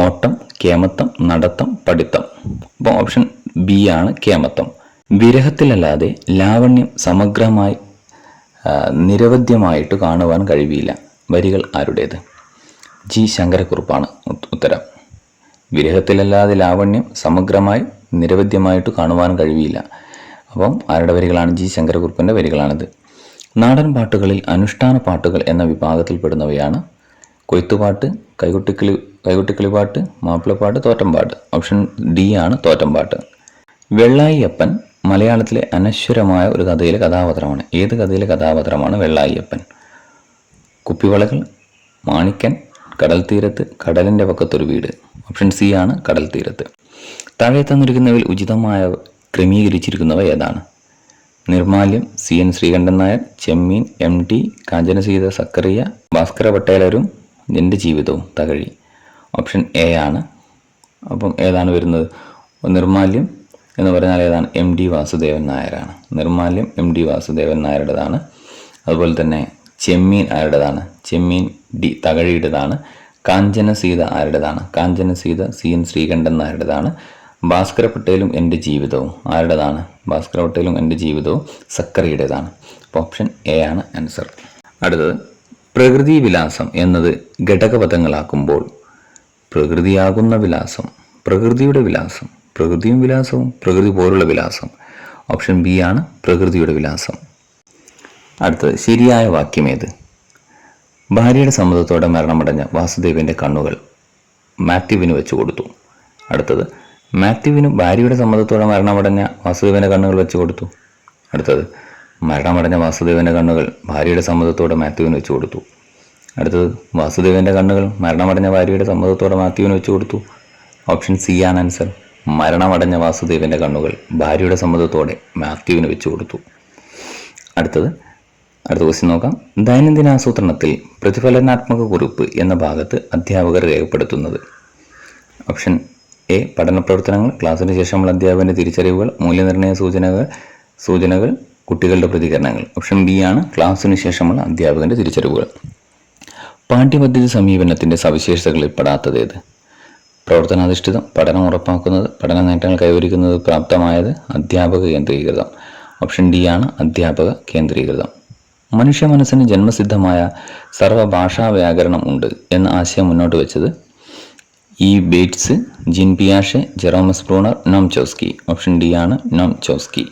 ഓട്ടം, കേമത്തം, നടത്തം, പഠിത്തം. അപ്പോൾ ഓപ്ഷൻ ബി ആണ് കേമത്തം. വിരഹത്തിലല്ലാതെ ലാവണ്യം സമഗ്രമായി നിരവധ്യമായിട്ട് കാണുവാൻ കഴിയില്ല. വരികൾ ആരുടേത്? ജി ശങ്കരക്കുറുപ്പാണ് ഉത്തരം. വിരഹത്തിലല്ലാതെ ലാവണ്യം സമഗ്രമായി നിരവധ്യമായിട്ട് കാണുവാൻ കഴിയില്ല. അപ്പം ആരുടെ വരികളാണ്? ജി ശങ്കരക്കുറുപ്പിൻ്റെ വരികളാണിത്. നാടൻ പാട്ടുകളിൽ അനുഷ്ഠാന പാട്ടുകൾ എന്ന വിഭാഗത്തിൽപ്പെടുന്നവയാണ് കൊയ്ത്തുപാട്ട്, കൈകൊട്ടിക്കളിപ്പാട്ട്, മാപ്പിളപ്പാട്ട്, തോറ്റംപാട്ട്. ഓപ്ഷൻ ഡി ആണ് തോറ്റംപാട്ട്. വെള്ളായിയപ്പൻ മലയാളത്തിലെ അനശ്വരമായ ഒരു കഥയിലെ കഥാപാത്രമാണ്. ഏത് കഥയിലെ കഥാപാത്രമാണ് വെള്ളായിയപ്പൻ? കുപ്പിവളകൾ, മാണിക്കൻ, കടൽ തീരത്ത്, കടലിൻ്റെ പക്കത്തൊരു വീട്. ഓപ്ഷൻ സി ആണ് കടൽ തീരത്ത്. താഴെ തന്നിരിക്കുന്നവയിൽ ഉചിതമായ ക്രമീകരിച്ചിരിക്കുന്നവ ഏതാണ്? നിർമാല്യം CN ശ്രീകണ്ഠൻ നായർ, ചെമ്മീൻ MT കാഞ്ചനസീത സക്കറിയ, ഭാസ്കര പട്ടേലരും എൻ്റെ ജീവിതവും തകഴി. ഓപ്ഷൻ എ ആണ്. അപ്പം ഏതാണ് വരുന്നത്? നിർമാല്യം എന്ന് പറഞ്ഞാൽ ഏതാണ്? MD വാസുദേവൻ നായരാണ്. നിർമാല്യം MD വാസുദേവൻ നായരുടേതാണ്. അതുപോലെ തന്നെ ചെമ്മീൻ ആരുടേതാണ്? ചെമ്മീൻ ഡി തകഴിയുടേതാണ്. കാഞ്ചനസീത ആരുടേതാണ്? കാഞ്ചനസീത CN ശ്രീകണ്ഠൻ നായരുടേതാണ്. ഭാസ്കര പട്ടേലും എൻ്റെ ജീവിതവും ആരുടേതാണ്? ഭാസ്കര പട്ടേലും എൻ്റെ ജീവിതവും സക്കറിയുടേതാണ്. അപ്പോൾ ഓപ്ഷൻ എ ആണ് ആൻസർ. അടുത്തത്, പ്രകൃതി വിലാസം എന്നത് ഘടകപദങ്ങളാക്കുമ്പോൾ പ്രകൃതിയാകുന്ന വിലാസം, പ്രകൃതിയുടെ വിലാസം, പ്രകൃതിയും വിലാസവും, പ്രകൃതി പോലുള്ള വിലാസം. ഓപ്ഷൻ ബി ആണ് പ്രകൃതിയുടെ വിലാസം. അടുത്തത്, ശരിയായ വാക്യമേത്? ഭാര്യയുടെ സമ്മതത്തോടെ മരണമടഞ്ഞ വാസുദേവൻ്റെ കണ്ണുകൾ മാത്യുവിന് വെച്ചു കൊടുത്തു. അടുത്തത്, മാത്യുവിന് ഭാര്യയുടെ സമ്മതത്തോടെ മരണമടഞ്ഞ വാസുദേവൻ്റെ കണ്ണുകൾ വെച്ചു കൊടുത്തു. അടുത്തത്, മരണമടഞ്ഞ വാസുദേവൻ്റെ കണ്ണുകൾ ഭാര്യയുടെ സമ്മതത്തോടെ മാത്യുവിന് വെച്ചു കൊടുത്തു. അടുത്തത്, വാസുദേവൻ്റെ കണ്ണുകൾ മരണമടഞ്ഞ ഭാര്യയുടെ സമ്മതത്തോടെ മാത്യുവിന് വെച്ചു കൊടുത്തു. ഓപ്ഷൻ സി ആണ് ആൻസർ. മരണമടഞ്ഞ വാസുദേവൻ്റെ കണ്ണുകൾ ഭാര്യയുടെ സമ്മതത്തോടെ മാത്യുവിന് വെച്ചു കൊടുത്തു. അടുത്ത ക്വസ്റ്റ്യൻ നോക്കാം. ദൈനംദിന ആസൂത്രണത്തിൽ പ്രതിഫലനാത്മക കുറിപ്പ് എന്ന ഭാഗത്ത് അധ്യാപകർ രേഖപ്പെടുത്തുന്നത്? ഓപ്ഷൻ എ പഠന പ്രവർത്തനങ്ങൾ, ക്ലാസ്സിന് ശേഷമുള്ള അധ്യാപകൻ്റെ തിരിച്ചറിവുകൾ, മൂല്യനിർണ്ണയ സൂചനകൾ, കുട്ടികളുടെ പ്രതികരണങ്ങൾ. ഓപ്ഷൻ ബി ആണ് ക്ലാസ്സിന് ശേഷമുള്ള അധ്യാപകൻ്റെ തിരിച്ചറിവുകൾ. പാഠ്യപദ്ധതി സമീപനത്തിൻ്റെ സവിശേഷതകളിൽ പെടാത്തതേത്? പ്രവർത്തനാധിഷ്ഠിതം, പഠനം ഉറപ്പാക്കുന്നത്, പഠന നേട്ടങ്ങൾ കൈവരിക്കുന്നത്, പ്രാപ്തമായത്, അധ്യാപക കേന്ദ്രീകൃതം. ഓപ്ഷൻ ഡി ആണ് അധ്യാപക കേന്ദ്രീകൃതം. മനുഷ്യ മനസ്സിന് ജന്മസിദ്ധമായ സർവഭാഷാ വ്യാകരണം ഉണ്ട് എന്ന ആശയം മുന്നോട്ട് വെച്ചത് ഇ ബേറ്റ്സ്, ജീൻ പിയാഷെ, ജെറോം സ്പ്രൂണർ, നോം ചോസ്കി. ഓപ്ഷൻ ഡി ആണ് നോം ചോസ്കി.